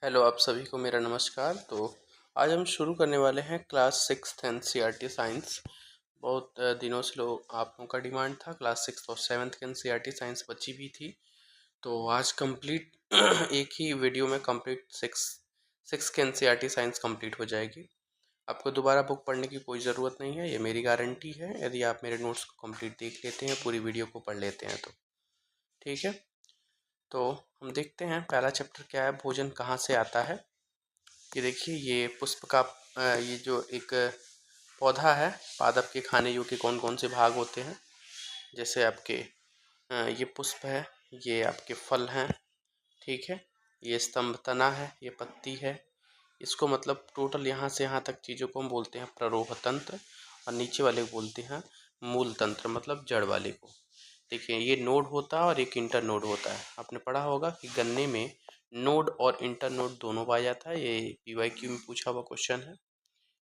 Hello, आप सभी को मेरा नमस्कार। तो आज हम शुरू करने वाले हैं क्लास 6th एनसीईआरटी साइंस। बहुत दिनों से लोग आप लोगों का डिमांड था, क्लास 6th और 7th की एनसीईआरटी साइंस बची भी थी। तो आज कंप्लीट एक ही वीडियो में कंप्लीट सिक्स की एनसीईआरटी साइंस कंप्लीट हो जाएगी। आपको दोबारा बुक पढ़ने की कोई ज़रूरत नहीं है, ये मेरी गारंटी है। यदि आप मेरे नोट्स को कंप्लीट देख लेते हैं, पूरी वीडियो को पढ़ लेते हैं तो ठीक है। तो हम देखते हैं पहला चैप्टर क्या है, भोजन कहाँ से आता है। ये देखिए, ये पुष्प का ये जो एक पौधा है, पादप के खाने योग्य कौन कौन से भाग होते हैं। जैसे आपके ये पुष्प है, ये आपके फल हैं, ठीक है। ये स्तंभ तना है, ये पत्ती है। इसको मतलब टोटल यहाँ से यहाँ तक चीज़ों को हम बोलते हैं प्ररोह तंत्र, और नीचे वाले को बोलते हैं मूल तंत्र, मतलब जड़ वाले को। देखिए, ये नोड होता है और एक इंटर नोड होता है। आपने पढ़ा होगा कि गन्ने में नोड और इंटर नोड दोनों पाया जाता है। ये पीवाईक्यू में पूछा हुआ क्वेश्चन है।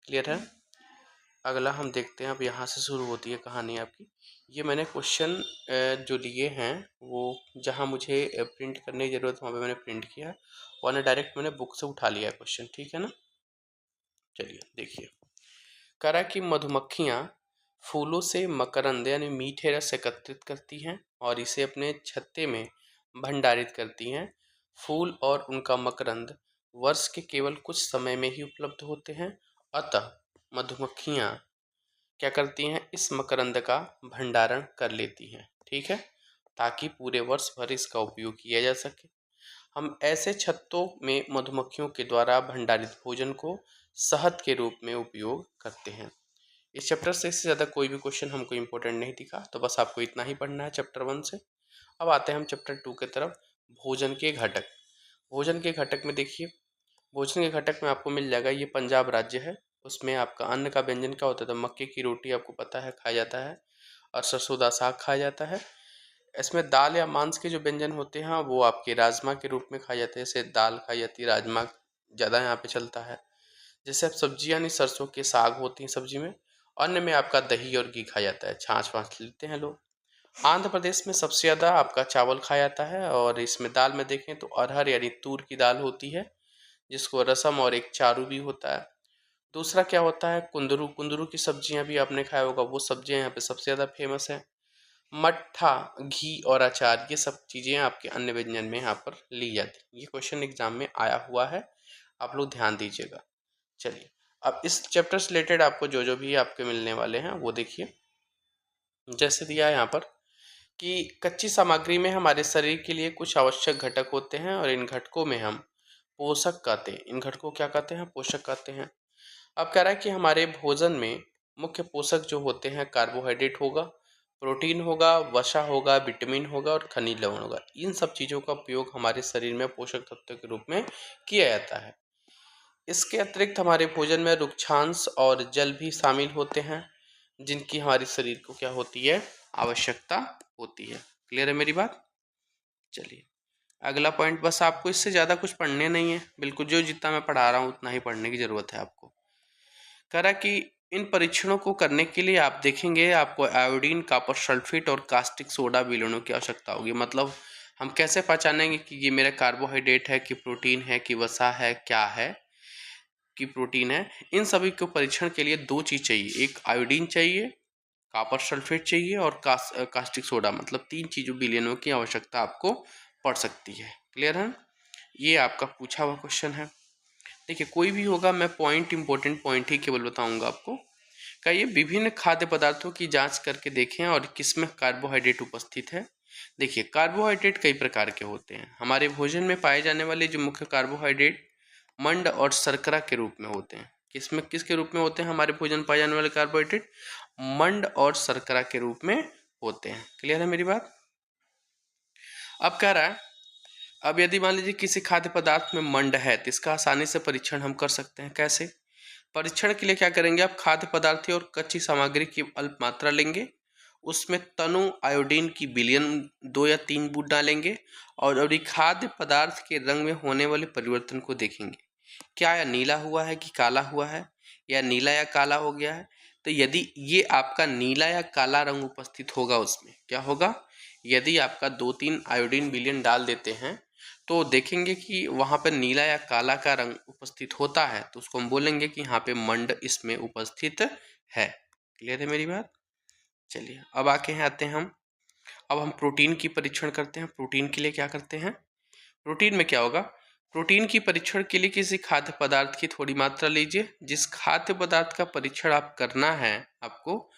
क्लियर है। अगला हम देखते हैं, अब यहाँ से शुरू होती है कहानी आपकी। ये मैंने क्वेश्चन जो लिए हैं वो जहाँ मुझे प्रिंट करने की ज़रूरत वहाँ पे मैंने प्रिंट किया, वरना डायरेक्ट मैंने बुक से उठा लिया क्वेश्चन, ठीक है ना। चलिए देखिए, कह रहा है कि मधुमक्खियाँ फूलों से मकरंद यानी मीठे रस एकत्रित करती हैं और इसे अपने छत्ते में भंडारित करती हैं। फूल और उनका मकरंद वर्ष के केवल कुछ समय में ही उपलब्ध होते हैं, अतः मधुमक्खियाँ क्या करती हैं, इस मकरंद का भंडारण कर लेती हैं, ठीक है, ताकि पूरे वर्ष भर इसका उपयोग किया जा सके। हम ऐसे छत्तों में मधुमक्खियों के द्वारा भंडारित भोजन को शहद के रूप में उपयोग करते हैं। इस चैप्टर से इससे ज़्यादा कोई भी क्वेश्चन हमको इम्पोर्टेंट नहीं दिखा, तो बस आपको इतना ही पढ़ना है चैप्टर 1 से। अब आते हैं हम चैप्टर 2 की तरफ, भोजन के घटक। भोजन के घटक में देखिए, भोजन के घटक में आपको मिल जाएगा, ये पंजाब राज्य है, उसमें आपका अन्न का व्यंजन क्या होता है, तो मक्के की रोटी आपको पता है खाया जाता है, और सरसों दा साग खाया जाता है। इसमें दाल या मांस के जो व्यंजन होते हैं वो आपके राजमा के रूप में खाए जाते हैं, जैसे दाल खाई जाती है, राजमा ज़्यादा यहाँ पे चलता है। जैसे अब सब्जी यानी सरसों के साग होती हैं सब्जी में। अन्न में आपका दही और घी खाया जाता है, छाछ वाछ लेते हैं लोग। आंध्र प्रदेश में सबसे ज़्यादा आपका चावल खाया जाता है, और इसमें दाल में देखें तो अरहर यानी तूर की दाल होती है, जिसको रसम और एक चारू भी होता है। दूसरा क्या होता है, कुंदरू। कुंदरू की सब्जियां भी आपने खाया होगा, वो सब्जियां यहाँ पे सबसे ज़्यादा फेमस है। मट्ठा, घी और अचार, ये सब चीज़ें आपके अन्य व्यंजन में यहाँ पर ली जाती हैं। ये क्वेश्चन एग्जाम में आया हुआ है, आप लोग ध्यान दीजिएगा। चलिए, अब इस चैप्टर से रिलेटेड आपको जो जो भी आपके मिलने वाले हैं वो देखिए। जैसे दिया है यहाँ पर कि कच्ची सामग्री में हमारे शरीर के लिए कुछ आवश्यक घटक होते हैं, और इन घटकों में हम पोषक कहते हैं। इन घटकों को क्या कहते हैं, पोषक कहते हैं। अब कह रहा है कि हमारे भोजन में मुख्य पोषक जो होते हैं, कार्बोहाइड्रेट होगा, प्रोटीन होगा, वसा होगा, विटामिन होगा और खनिज लवण होगा। इन सब चीज़ों का उपयोग हमारे शरीर में पोषक तत्व के रूप में किया जाता है। इसके अतिरिक्त हमारे भोजन में रुक्षांश और जल भी शामिल होते हैं, जिनकी हमारे शरीर को क्या होती है, आवश्यकता होती है। क्लियर है मेरी बात। चलिए, अगला पॉइंट, बस आपको इससे ज़्यादा कुछ पढ़ने नहीं है, बिल्कुल जो जितना मैं पढ़ा रहा हूँ उतना ही पढ़ने की ज़रूरत है आपको। कह रहा कि इन परीक्षणों को करने के लिए आप देखेंगे आपको आयोडीन, कॉपर सल्फेट और कास्टिक सोडा विलयनों की आवश्यकता होगी। मतलब हम कैसे पहचानेंगे कि ये मेरा कार्बोहाइड्रेट है कि प्रोटीन है कि वसा है, क्या है कि प्रोटीन है। इन सभी को परीक्षण के लिए दो चीज़ चाहिए, एक आयोडीन चाहिए, कॉपर सल्फेट चाहिए, और कास्टिक सोडा, मतलब तीन चीज़ों विलयनों की आवश्यकता आपको पड़ सकती है। क्लियर है। ये आपका पूछा हुआ क्वेश्चन है। देखिए, कोई भी होगा, मैं पॉइंट, इंपॉर्टेंट पॉइंट ही केवल बताऊंगा आपको। कहिए, विभिन्न खाद्य पदार्थों की जांच करके देखें और किसमें कार्बोहाइड्रेट उपस्थित है। देखिए, कार्बोहाइड्रेट कई प्रकार के होते हैं। हमारे भोजन में पाए जाने वाले जो मुख्य कार्बोहाइड्रेट मंड और शर्करा के रूप में होते हैं। किसमें, किसके रूप में होते हैं हमारे भोजन में पाए जाने वाले कार्बोहाइड्रेट, मंड और शर्करा के रूप में होते हैं। क्लियर है मेरी बात। अब कह रहा है, अब यदि मान लीजिए किसी खाद्य पदार्थ में मंड है, तो इसका आसानी से परीक्षण हम कर सकते हैं। कैसे परीक्षण के लिए क्या करेंगे, आप खाद्य पदार्थ और कच्ची सामग्री की अल्प मात्रा लेंगे, उसमें तनु आयोडीन की विलयन 2 या 3 बूंद डालेंगे, और ये खाद्य पदार्थ के रंग में होने वाले परिवर्तन को देखेंगे। क्या यह नीला हुआ है कि काला हुआ है, या नीला या काला हो गया है। तो यदि ये आपका नीला या काला रंग उपस्थित होगा, उसमें क्या होगा, यदि आपका 2-3 आयोडीन विलयन डाल देते हैं तो देखेंगे कि वहाँ पर नीला या काला का रंग उपस्थित होता है तो उसको हम बोलेंगे कि यहाँ पे मंड इसमें उपस्थित है। क्लियर है मेरी बात? चलिए अब आते हैं हम। अब हम प्रोटीन की परीक्षण करते हैं। प्रोटीन के लिए क्या करते हैं? प्रोटीन में क्या होगा? प्रोटीन की परीक्षण के लिए किसी खाद्य पदार्थ की थोड़ी मात्रा लीजिए। जिस खाद्य पदार्थ का परीक्षण आप करना है आपको,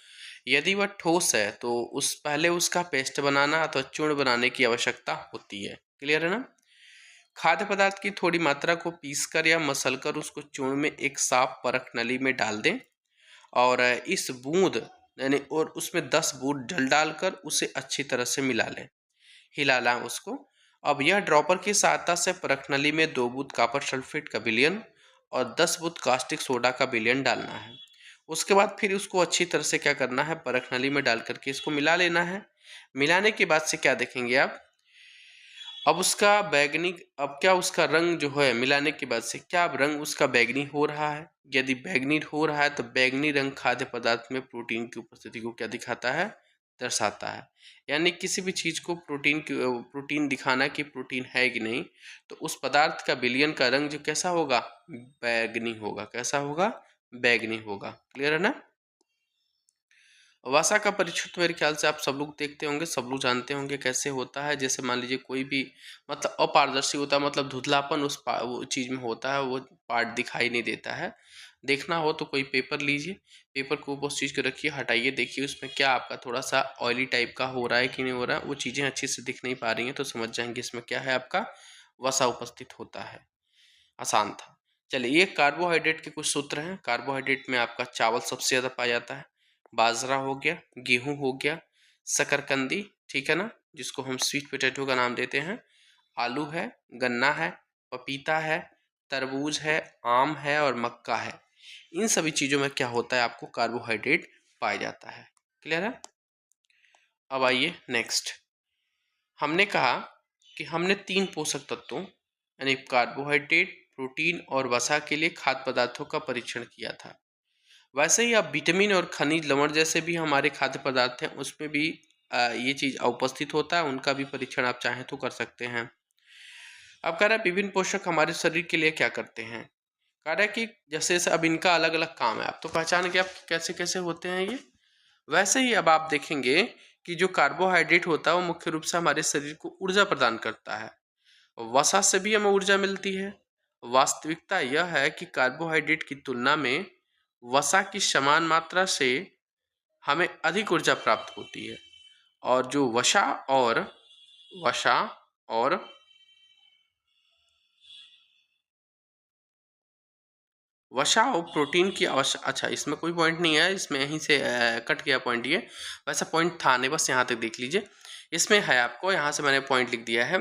यदि वह ठोस है तो पहले उसका पेस्ट बनाना अथवा चूर्ण बनाने की आवश्यकता होती है। क्लियर है ना? खाद्य पदार्थ की थोड़ी मात्रा को पीसकर या मसलकर उसको चूर्ण में एक साफ परख नली में डाल दें और इस बूंद यानी और उसमें 10 बूंद जल डालकर उसे अच्छी तरह से मिला लें, हिला लें उसको। अब यह ड्रॉपर की सहायता से परख नली में 2 बूंद कॉपर सल्फेट का विलयन और 10 बूंद कास्टिक सोडा का विलयन डालना है। उसके बाद फिर उसको अच्छी तरह से क्या करना है, परख नली में डाल करके इसको मिला लेना है। मिलाने के बाद से क्या देखेंगे आप, अब उसका बैगनी, अब क्या उसका रंग जो है मिलाने के बाद से क्या अब रंग उसका बैगनी हो रहा है? यदि बैगनी हो रहा है तो बैगनी रंग खाद्य पदार्थ में प्रोटीन की उपस्थिति को क्या दिखाता है? दर्शाता है। यानी किसी भी चीज को प्रोटीन दिखाना कि प्रोटीन है कि नहीं, तो उस पदार्थ का विलयन का रंग जो कैसा होगा? बैगनी होगा। कैसा होगा? बैगनी होगा। क्लियर है ना? वसा का परीक्षण तो मेरे ख्याल से आप सब लोग देखते होंगे, सब लोग जानते होंगे कैसे होता है। जैसे मान लीजिए कोई भी मतलब अपारदर्शी होता है, मतलब धुंधलापन वो चीज़ में होता है, वो पार्ट दिखाई नहीं देता है। देखना हो तो कोई पेपर लीजिए, पेपर को उस चीज़ को रखिए, हटाइए, देखिए उसमें क्या आपका थोड़ा सा ऑयली टाइप का हो रहा है कि नहीं हो रहा है। वो चीज़ें अच्छे से दिख नहीं पा रही हैं तो समझ जाएंगे इसमें क्या है, आपका वसा उपस्थित होता है। आसान था। चलिए ये कार्बोहाइड्रेट के कुछ सूत्र हैं। कार्बोहाइड्रेट में आपका चावल सबसे ज़्यादा पाया जाता है, बाजरा हो गया, गेहूं हो गया, शकरकंदी, ठीक है ना, जिसको हम स्वीट पोटैटो का नाम देते हैं, आलू है, गन्ना है, पपीता है, तरबूज है, आम है और मक्का है। इन सभी चीज़ों में क्या होता है, आपको कार्बोहाइड्रेट पाया जाता है। क्लियर है? अब आइए नेक्स्ट। हमने कहा कि हमने 3 पोषक तत्वों यानी कार्बोहाइड्रेट, प्रोटीन और वसा के लिए खाद्य पदार्थों का परीक्षण किया था। वैसे ही आप विटामिन और खनिज लवण जैसे भी हमारे खाद्य पदार्थ हैं उसमें भी ये चीज़ उपस्थित होता है, उनका भी परीक्षण आप चाहें तो कर सकते हैं। अब कह रहा है विभिन्न पोषक हमारे शरीर के लिए क्या करते हैं। कह रहा है कि जैसे जैसे अब इनका अलग अलग काम है, आप तो पहचान गए आप कैसे कैसे होते हैं ये। वैसे ही अब आप देखेंगे कि जो कार्बोहाइड्रेट होता है वो मुख्य रूप से हमारे शरीर को ऊर्जा प्रदान करता है। वसा से भी हमें ऊर्जा मिलती है। वास्तविकता यह है कि कार्बोहाइड्रेट की तुलना में वसा की समान मात्रा से हमें अधिक ऊर्जा प्राप्त होती है। और जो वसा और वसा और प्रोटीन की आवश्यक, अच्छा इसमें कोई पॉइंट नहीं है, इसमें यहीं से कट गया पॉइंट ये। वैसा पॉइंट था नहीं, बस यहाँ तक देख लीजिए। इसमें है आपको यहाँ से मैंने पॉइंट लिख दिया है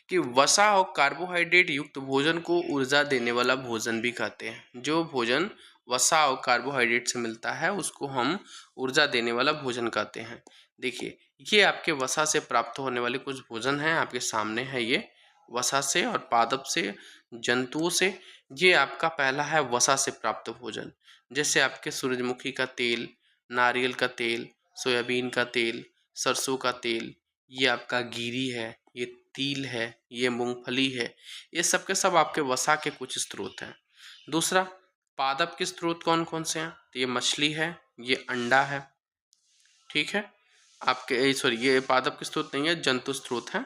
कि वसा और कार्बोहाइड्रेट युक्त भोजन को ऊर्जा देने वाला भोजन भी कहते हैं। जो भोजन वसा और कार्बोहाइड्रेट से मिलता है उसको हम ऊर्जा देने वाला भोजन कहते हैं। देखिए ये आपके वसा से प्राप्त होने वाले कुछ भोजन हैं, आपके सामने है ये। वसा से और पादप से, जंतुओं से। ये आपका पहला है वसा से प्राप्त भोजन, जैसे आपके सूरजमुखी का तेल, नारियल का तेल, सोयाबीन का तेल, सरसों का तेल, ये आपका गिरी है, ये तिल है, ये मूंगफली है। ये सब के सब आपके वसा के कुछ स्रोत हैं। दूसरा, पादप के स्रोत कौन कौन से हैं? तो ये मछली है, ये अंडा है, ठीक है। आपके सॉरी ये पादप के स्रोत नहीं है, जंतु स्रोत है।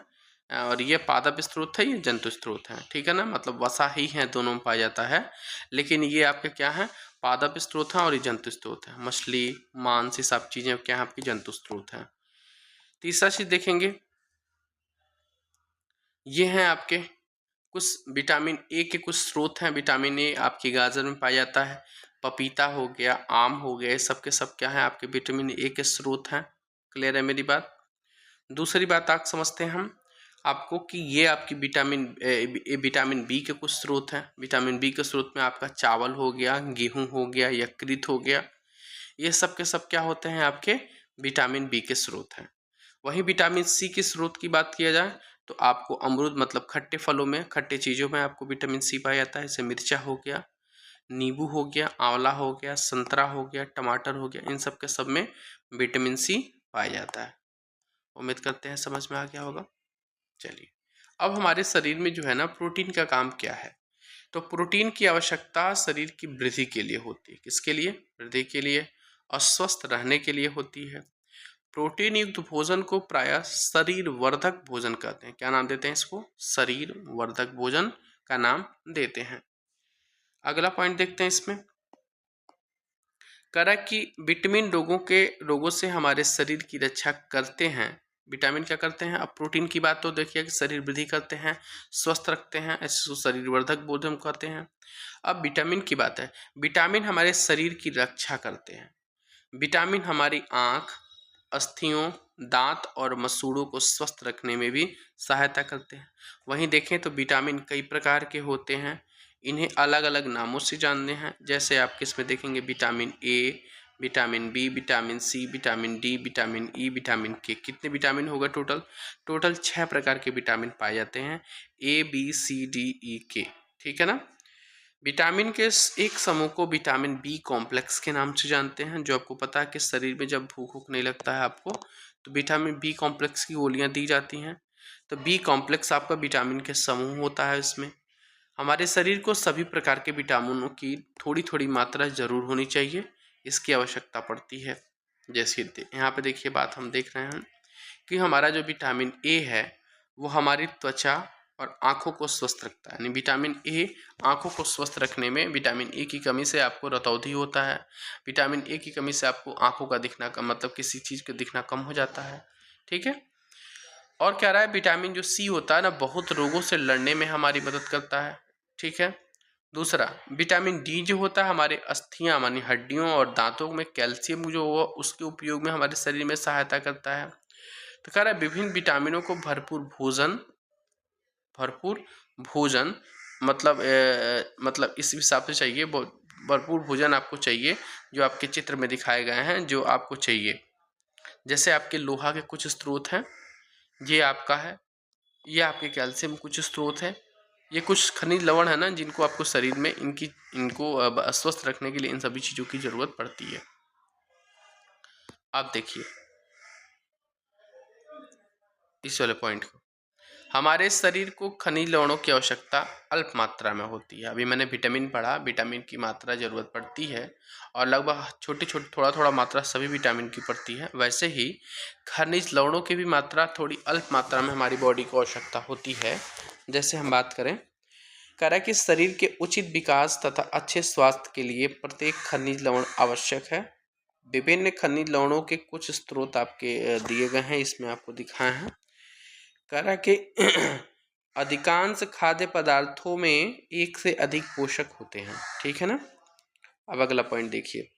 और ये पादप स्रोत है, ये जंतु स्रोत है, ठीक है ना। मतलब वसा ही है, दोनों में पाया जाता है, लेकिन ये आपके क्या है, पादप स्रोत है और ये जंतु स्रोत है। मछली, मांस, ये सब चीजें क्या है आपकी जंतु स्रोत है। तीसरा चीज देखेंगे, ये हैं आपके कुछ विटामिन ए के कुछ स्रोत हैं। विटामिन ए आपकी गाजर में पाया जाता है, पपीता हो गया, आम हो गए, सब के सब क्या है आपके विटामिन ए के स्रोत हैं। क्लियर है मेरी बात? दूसरी बात आप समझते हैं हम आपको कि ये आपकी विटामिन बी के कुछ स्रोत हैं। विटामिन बी के स्रोत में आपका चावल हो गया, गेहूं हो गया, यकृत हो गया, ये सब के सब क्या होते हैं आपके विटामिन बी के स्रोत हैं। वहीं विटामिन सी के स्रोत की बात किया जाए तो आपको अमरूद मतलब खट्टे फलों में, खट्टे चीज़ों में आपको विटामिन सी पाया जाता है। जैसे मिर्चा हो गया, नींबू हो गया, आंवला हो गया, संतरा हो गया, टमाटर हो गया, इन सब के सब में विटामिन सी पाया जाता है। उम्मीद करते हैं समझ में आ गया होगा। चलिए अब हमारे शरीर में जो है ना प्रोटीन का काम क्या है, तो प्रोटीन की आवश्यकता शरीर की वृद्धि के लिए होती है। किसके लिए? वृद्धि के लिए और स्वस्थ रहने के लिए होती है। प्रोटीन युक्त भोजन को प्रायः शरीर वर्धक भोजन कहते हैं। क्या नाम देते हैं इसको? शरीर वर्धक भोजन का नाम देते हैं। अगला पॉइंट देखते हैं इसमें, करा कि विटामिन रोगों से हमारे शरीर की रक्षा करते हैं। विटामिन क्या करते हैं? अब प्रोटीन की बात तो देखिए कि शरीर वृद्धि करते हैं, स्वस्थ रखते हैं, ऐसे तो शरीर वर्धक भोजन कहते हैं। अब विटामिन की बात है, विटामिन हमारे शरीर की रक्षा करते हैं। विटामिन हमारी आँख, अस्थियों, दांत और मसूड़ों को स्वस्थ रखने में भी सहायता करते हैं। वहीं देखें तो विटामिन कई प्रकार के होते हैं, इन्हें अलग अलग नामों से जानते हैं। जैसे आप किसमें देखेंगे, vitamin A, vitamin B, vitamin C, vitamin D, vitamin E, vitamin K. कितने विटामिन होगा टोटल 6 प्रकार के विटामिन पाए जाते हैं, A B C D E के। ठीक है ना। विटामिन के एक समूह को विटामिन बी कॉम्प्लेक्स के नाम से जानते हैं, जो आपको पता है कि शरीर में जब भूख नहीं लगता है आपको, तो विटामिन बी कॉम्प्लेक्स की गोलियां दी जाती हैं। तो बी कॉम्प्लेक्स आपका विटामिन के समूह होता है। इसमें हमारे शरीर को सभी प्रकार के विटामिनों की थोड़ी थोड़ी मात्रा जरूर होनी चाहिए, इसकी आवश्यकता पड़ती है। जैसे यहाँ पे देखिए बात हम देख रहे हैं कि हमारा जो विटामिन ए है वो हमारी त्वचा और आँखों को स्वस्थ रखता है। यानी विटामिन ए आँखों को स्वस्थ रखने में, विटामिन ए की कमी से आपको रतौंधी होता है, विटामिन ए की कमी से आपको आँखों का दिखना कम, मतलब किसी चीज़ का दिखना कम हो जाता है। ठीक है। और क्या रहा है, विटामिन जो सी होता है ना, बहुत रोगों से लड़ने में हमारी मदद करता है। ठीक है। दूसरा विटामिन डी जो होता है हमारे अस्थियां मानी हड्डियों और दांतों में कैल्शियम जो हो उसके उपयोग में हमारे शरीर में सहायता करता है। तो कह रहा है विभिन्न विटामिनों को भरपूर भोजन मतलब इस हिसाब से चाहिए, भरपूर भोजन आपको चाहिए जो आपके चित्र में दिखाए गए हैं, जो आपको चाहिए। जैसे आपके लोहा के कुछ स्रोत हैं, ये आपका है, ये आपके कैल्शियम कुछ स्रोत है, ये कुछ खनिज लवण है ना, जिनको आपको शरीर में इनको स्वस्थ रखने के लिए इन सभी चीज़ों की ज़रूरत पड़ती है। आप देखिए इस वाले पॉइंट को, हमारे शरीर को खनिज लवणों की आवश्यकता अल्प मात्रा में होती है। अभी मैंने विटामिन पढ़ा, विटामिन की मात्रा ज़रूरत पड़ती है और लगभग छोटी छोटी थोड़ा थोड़ा मात्रा सभी विटामिन की पड़ती है। वैसे ही खनिज लवणों की भी मात्रा थोड़ी अल्प मात्रा में हमारी बॉडी को आवश्यकता होती है। जैसे हम बात करें, कह रहा है कि शरीर के उचित विकास तथा अच्छे स्वास्थ्य के लिए प्रत्येक खनिज लवण आवश्यक है। विभिन्न खनिज लवणों के कुछ स्रोत आपके दिए गए हैं, इसमें आपको दिखाए हैं। कह रहा है कि अधिकांश खाद्य पदार्थों में एक से अधिक पोषक होते हैं। ठीक है ना। अब अगला पॉइंट देखिए,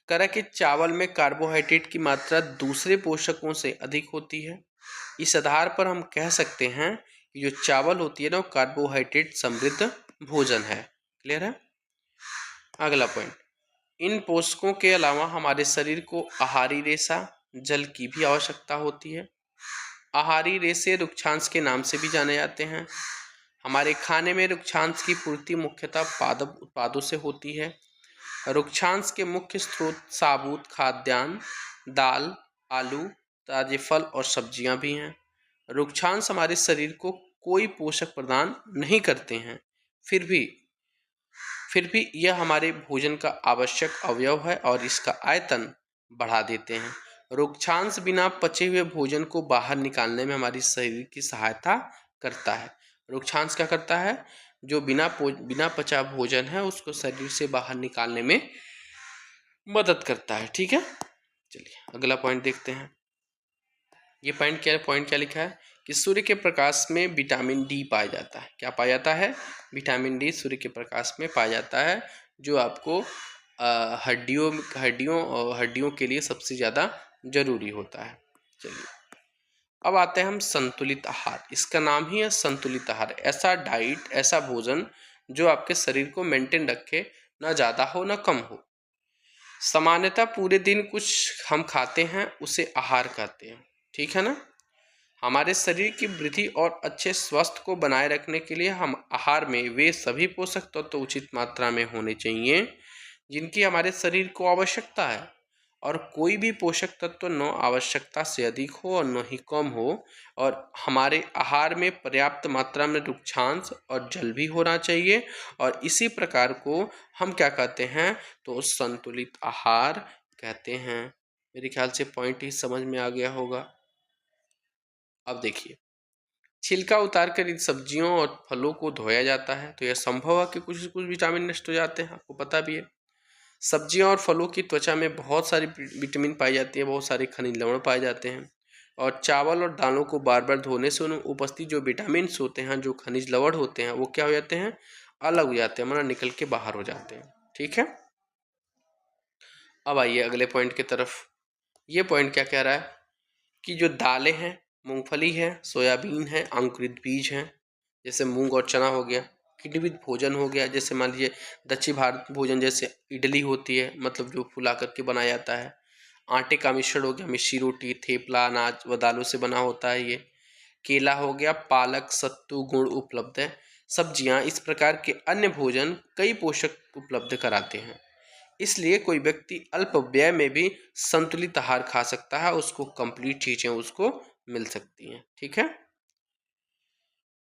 कह रहा है कि चावल में कार्बोहाइड्रेट की मात्रा दूसरे पोषकों से अधिक होती है। इस आधार पर हम कह सकते हैं कि जो चावल होती है ना, वो कार्बोहाइड्रेट समृद्ध भोजन है। क्लियर है। अगला पॉइंट, इन पोषकों के अलावा हमारे शरीर को आहारी रेशा, जल की भी आवश्यकता होती है। आहारी रेशे रुक्षांश के नाम से भी जाने जाते हैं। हमारे खाने में रुक्षांश की पूर्ति मुख्यतः पादप उत्पादों से होती है। रुक्षांश के मुख्य स्रोत साबुत खाद्यान्न, दाल, आलू, ताजे फल और सब्जियां भी हैं। रुक्षांश हमारे शरीर को कोई पोषक प्रदान नहीं करते हैं, फिर भी यह हमारे भोजन का आवश्यक अवयव है और इसका आयतन बढ़ा देते हैं। रुक्षांश बिना पचे हुए भोजन को बाहर निकालने में हमारी शरीर की सहायता करता है। रुक्षांश क्या करता है? जो बिना पचा भोजन है उसको शरीर से बाहर निकालने में मदद करता है। ठीक है। चलिए अगला पॉइंट देखते हैं। ये पॉइंट क्या लिखा है कि सूर्य के प्रकाश में विटामिन डी पाया जाता है। क्या पाया जाता है? विटामिन डी सूर्य के प्रकाश में पाया जाता है, जो आपको हड्डियों के लिए सबसे ज़्यादा जरूरी होता है। चलिए अब आते हैं हम संतुलित आहार। इसका नाम ही है संतुलित आहार। ऐसा डाइट, ऐसा भोजन जो आपके शरीर को मेंटेन रखे, ना ज़्यादा हो ना कम हो। सामान्यतः पूरे दिन कुछ हम खाते हैं उसे आहार कहते हैं। ठीक है ना। हमारे शरीर की वृद्धि और अच्छे स्वास्थ्य को बनाए रखने के लिए हम आहार में वे सभी पोषक तत्व तो उचित मात्रा में होने चाहिए जिनकी हमारे शरीर को आवश्यकता है। और कोई भी पोषक तत्व न आवश्यकता से अधिक हो और न ही कम हो, और हमारे आहार में पर्याप्त मात्रा में रुक्षांश और जल भी होना चाहिए। और इसी प्रकार को हम क्या कहते हैं, तो संतुलित आहार कहते हैं। मेरे ख्याल से पॉइंट ही समझ में आ गया होगा। अब देखिए, छिलका उतार कर इन सब्जियों और फलों को धोया जाता है तो यह संभव है कि कुछ कुछ विटामिन नष्ट हो जाते हैं, आपको पता भी है। सब्जियों और फलों की त्वचा में बहुत सारी विटामिन पाई जाती है, बहुत सारे खनिज लवण पाए जाते हैं। और चावल और दालों को बार बार धोने से उनमें उपस्थित जो विटामिन होते हैं, जो खनिज लवण होते हैं, वो क्या हो जाते हैं, अलग हो जाते हैं, मतलब निकल के बाहर हो जाते हैं। ठीक है, अब आइए अगले पॉइंट की तरफ। ये पॉइंट क्या कह रहा है कि जो दालें हैं, मूंगफली है, सोयाबीन है, अंकुरित बीज हैं, जैसे मूंग और चना हो गया, किण्वित भोजन हो गया, जैसे मान लीजिए दक्षिण भारत भोजन जैसे इडली होती है, मतलब जो फुला करके बनाया जाता है। आटे का मिश्रण हो गया, मिस्सी रोटी, थेपला, अनाज व दालों से बना होता है ये। केला हो गया, पालक, सत्तू, गुड़ उपलब्ध है। सब्जियां, इस प्रकार के अन्य भोजन कई पोषक उपलब्ध कराते हैं। इसलिए कोई व्यक्ति अल्प व्यय में भी संतुलित आहार खा सकता है, उसको कंप्लीट चीजें उसको मिल सकती हैं। ठीक है,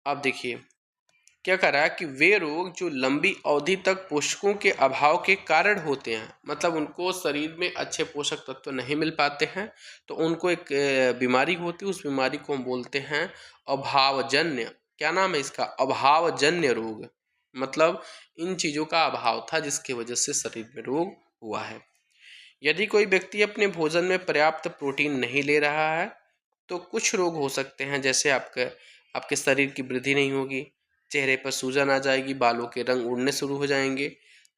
अब देखिए क्या कर रहा है कि वे रोग जो लंबी अवधि तक पोषकों के अभाव के कारण होते हैं, मतलब उनको शरीर में अच्छे पोषक तत्व नहीं मिल पाते हैं, तो उनको एक बीमारी होती है, उस बीमारी को हम बोलते हैं अभावजन्य। क्या नाम है इसका, अभावजन्य रोग। मतलब इन चीज़ों का अभाव था जिसकी वजह से शरीर में रोग हुआ है। यदि कोई व्यक्ति अपने भोजन में पर्याप्त प्रोटीन नहीं ले रहा है तो कुछ रोग हो सकते हैं, जैसे आपके शरीर की वृद्धि नहीं होगी, चेहरे पर सूजन आ जाएगी, बालों के रंग उड़ने शुरू हो जाएंगे,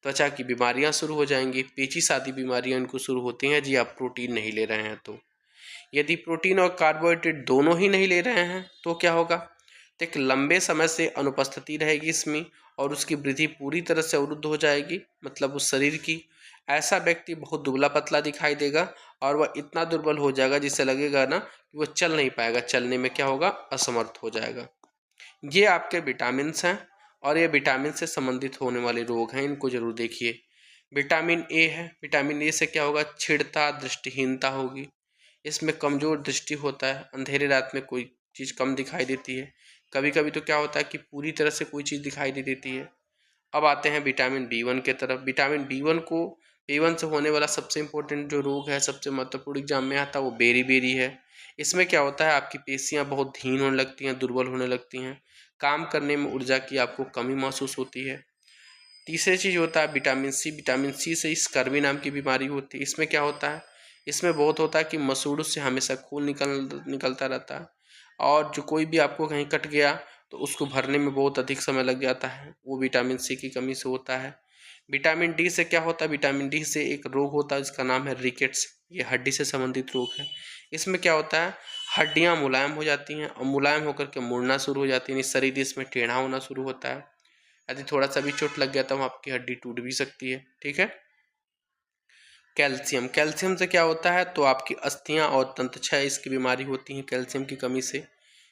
त्वचा की बीमारियां शुरू हो जाएंगी, पेचिश आदि बीमारियां इनको शुरू होती हैं जी आप प्रोटीन नहीं ले रहे हैं तो। यदि प्रोटीन और कार्बोहाइड्रेट दोनों ही नहीं ले रहे हैं तो क्या होगा, तो एक लंबे समय से अनुपस्थिति रहेगी इसमें और उसकी वृद्धि पूरी तरह से अवरुद्ध हो जाएगी, मतलब उस शरीर की। ऐसा व्यक्ति बहुत दुबला पतला दिखाई देगा और वह इतना दुर्बल हो जाएगा जिससे लगेगा ना कि वो चल नहीं पाएगा, चलने में क्या होगा, असमर्थ हो जाएगा। ये आपके विटामिन्स हैं और ये विटामिन से संबंधित होने वाले रोग हैं, इनको जरूर देखिए। विटामिन ए है, विटामिन ए से क्या होगा, छिड़ता दृष्टिहीनता होगी, इसमें कमजोर दृष्टि होता है, अंधेरे रात में कोई चीज़ कम दिखाई देती है, कभी कभी तो क्या होता है कि पूरी तरह से कोई चीज़ दिखाई नहीं देती है। अब आते हैं विटामिन बी1 के तरफ। विटामिन बी1 से होने वाला सबसे इम्पोर्टेंट जो रोग है, सबसे महत्वपूर्ण एग्जाम में आता है, वो बेरी है। इसमें क्या होता है, आपकी पेशियां बहुत धीन होने लगती हैं, दुर्बल होने लगती हैं, काम करने में ऊर्जा की आपको कमी महसूस होती है। तीसरी चीज़ होता है विटामिन सी। विटामिन सी से स्कर्वी नाम की बीमारी होती है। इसमें क्या होता है, इसमें बहुत होता है कि मसूड़ों से हमेशा खून निकलता रहता है, और जो कोई भी आपको कहीं कट गया तो उसको भरने में बहुत अधिक समय लग जाता है, वो विटामिन सी की कमी से होता है। विटामिन डी से क्या होता है, विटामिन डी से एक रोग होता है जिसका नाम है रिकेट्स, ये हड्डी से संबंधित रोग है। इसमें क्या होता है, हड्डियां मुलायम हो जाती हैं और मुलायम होकर के मुड़ना शुरू हो जाती है, शरीर इसमें टेढ़ा होना शुरू होता है। यदि थोड़ा सा भी चोट लग गया तो आपकी हड्डी टूट भी सकती है। ठीक है, कैल्शियम से क्या होता है, तो आपकी अस्थियां और दंतक्षय इसकी बीमारी होती है कैल्शियम की कमी से।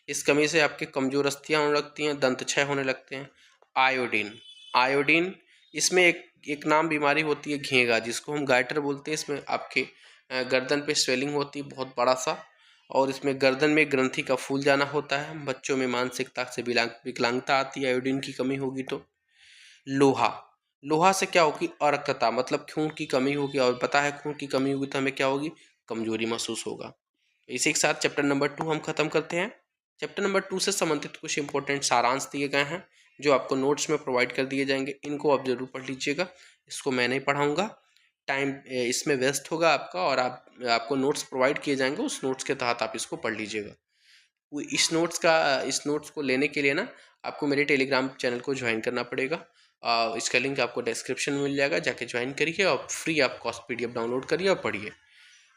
इस कमी से आपके कमजोर अस्थियां होने लगती हैं, दंतक्षय होने लगते हैं। आयोडीन, इसमें एक नाम बीमारी होती है घेंगा, जिसको हम गाइटर बोलते हैं। इसमें आपके गर्दन पे स्वेलिंग होती है बहुत बड़ा सा, और इसमें गर्दन में ग्रंथि का फूल जाना होता है। बच्चों में मानसिकता से विकलांगता आती है आयोडीन की कमी होगी तो। लोहा, लोहा से क्या होगी, अरक्तता, मतलब खून की कमी होगी, और पता है खून की कमी होगी तो हमें क्या होगी, कमजोरी महसूस होगा। इसी के साथ चैप्टर नंबर 2 हम खत्म करते हैं। चैप्टर नंबर 2 से संबंधित कुछ इंपॉर्टेंट सारांश दिए गए हैं जो आपको नोट्स में प्रोवाइड कर दिए जाएंगे, इनको आप जरूर पढ़ लीजिएगा। इसको मैं नहीं पढ़ाऊँगा, टाइम इसमें वेस्ट होगा आपका, और आपको नोट्स प्रोवाइड किए जाएंगे, उस नोट्स के तहत आप इसको पढ़ लीजिएगा। इस नोट्स को लेने के लिए ना आपको मेरे टेलीग्राम चैनल को ज्वाइन करना पड़ेगा। इसका लिंक आपको डिस्क्रिप्शन में मिल जाएगा, जाके ज्वाइन करिए और फ्री आप कॉस्ट PDF डाउनलोड करिए और पढ़िए,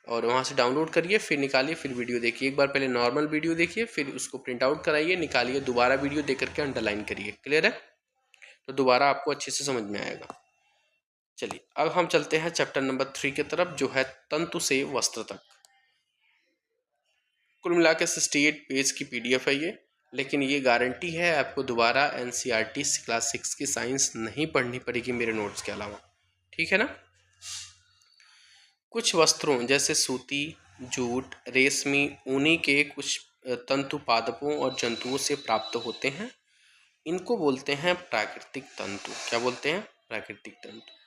और वहाँ से डाउनलोड करिए, फिर निकालिए, फिर वीडियो देखिए। एक बार पहले नॉर्मल वीडियो देखिए, फिर उसको प्रिंट आउट कराइए, निकालिए, दोबारा वीडियो देख करके अंडरलाइन करिए। क्लियर है, तो दोबारा आपको अच्छे से समझ में आएगा। चलिए अब हम चलते हैं चैप्टर नंबर 3 की तरफ, जो है तंतु से वस्त्र तक। कुल मिला के 68 पेज की PDF है ये, लेकिन ये गारंटी है आपको दोबारा NCERT क्लास 6 की साइंस नहीं पढ़नी पड़ेगी मेरे नोट्स के अलावा। ठीक है ना। कुछ वस्त्रों जैसे सूती, जूट, रेशमी, ऊनी के कुछ तंतु पादपों और जंतुओं से प्राप्त होते हैं। इनको बोलते हैं प्राकृतिक तंतु। क्या बोलते हैं? प्राकृतिक तंतु।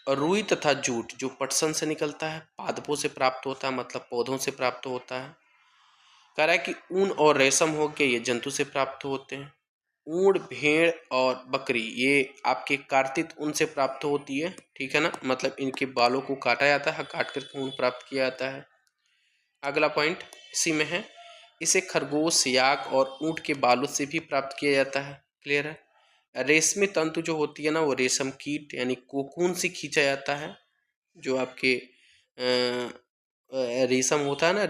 और रुई तथा जूट जो पटसन से निकलता है, पादपों से प्राप्त होता है, मतलब पौधों से प्राप्त होता है। कह रहा है कि ऊन और रेशम हो के ये जंतु से प्राप्त होते हैं। ऊँट, भेड़ और बकरी ये आपके कार्तिक ऊन से प्राप्त होती है, ठीक है ना, मतलब इनके बालों को काटा जाता है, काट करके ऊन प्राप्त किया जाता है। अगला पॉइंट इसी में है, इसे खरगोश, याक और ऊँट के बालों से भी प्राप्त किया जाता है। क्लियर है? रेशमी तंतु जो होती है ना, वो रेशम कीट यानी कोकून से खींचा जाता है। जो आपके रेशम होता है ना,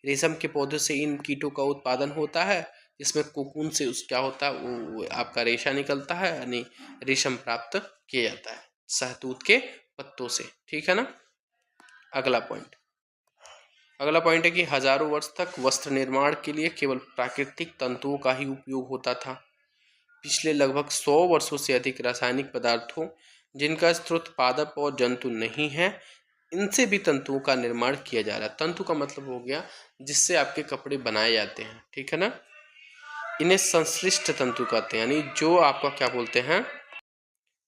रेशम के पौधों से इन कीटों का उत्पादन होता है, जिसमें कोकून से उस क्या होता है, वो आपका रेशा निकलता है, यानी रेशम प्राप्त किया जाता है शहतूत के पत्तों से। ठीक है ना। अगला पॉइंट है कि हजारों वर्ष तक वस्त्र निर्माण के लिए केवल प्राकृतिक तंतुओं का ही उपयोग होता था। पिछले लगभग 100 वर्षों से अधिक रासायनिक पदार्थों, जिनका स्रोत पादप और जंतु नहीं है, इनसे भी तंतुओं का निर्माण किया जा रहा है। तंतु का मतलब हो गया जिससे आपके कपड़े बनाए जाते हैं, ठीक है ना। इन्हें संश्लिष्ट तंतु कहते हैं, यानी जो आपका क्या बोलते हैं,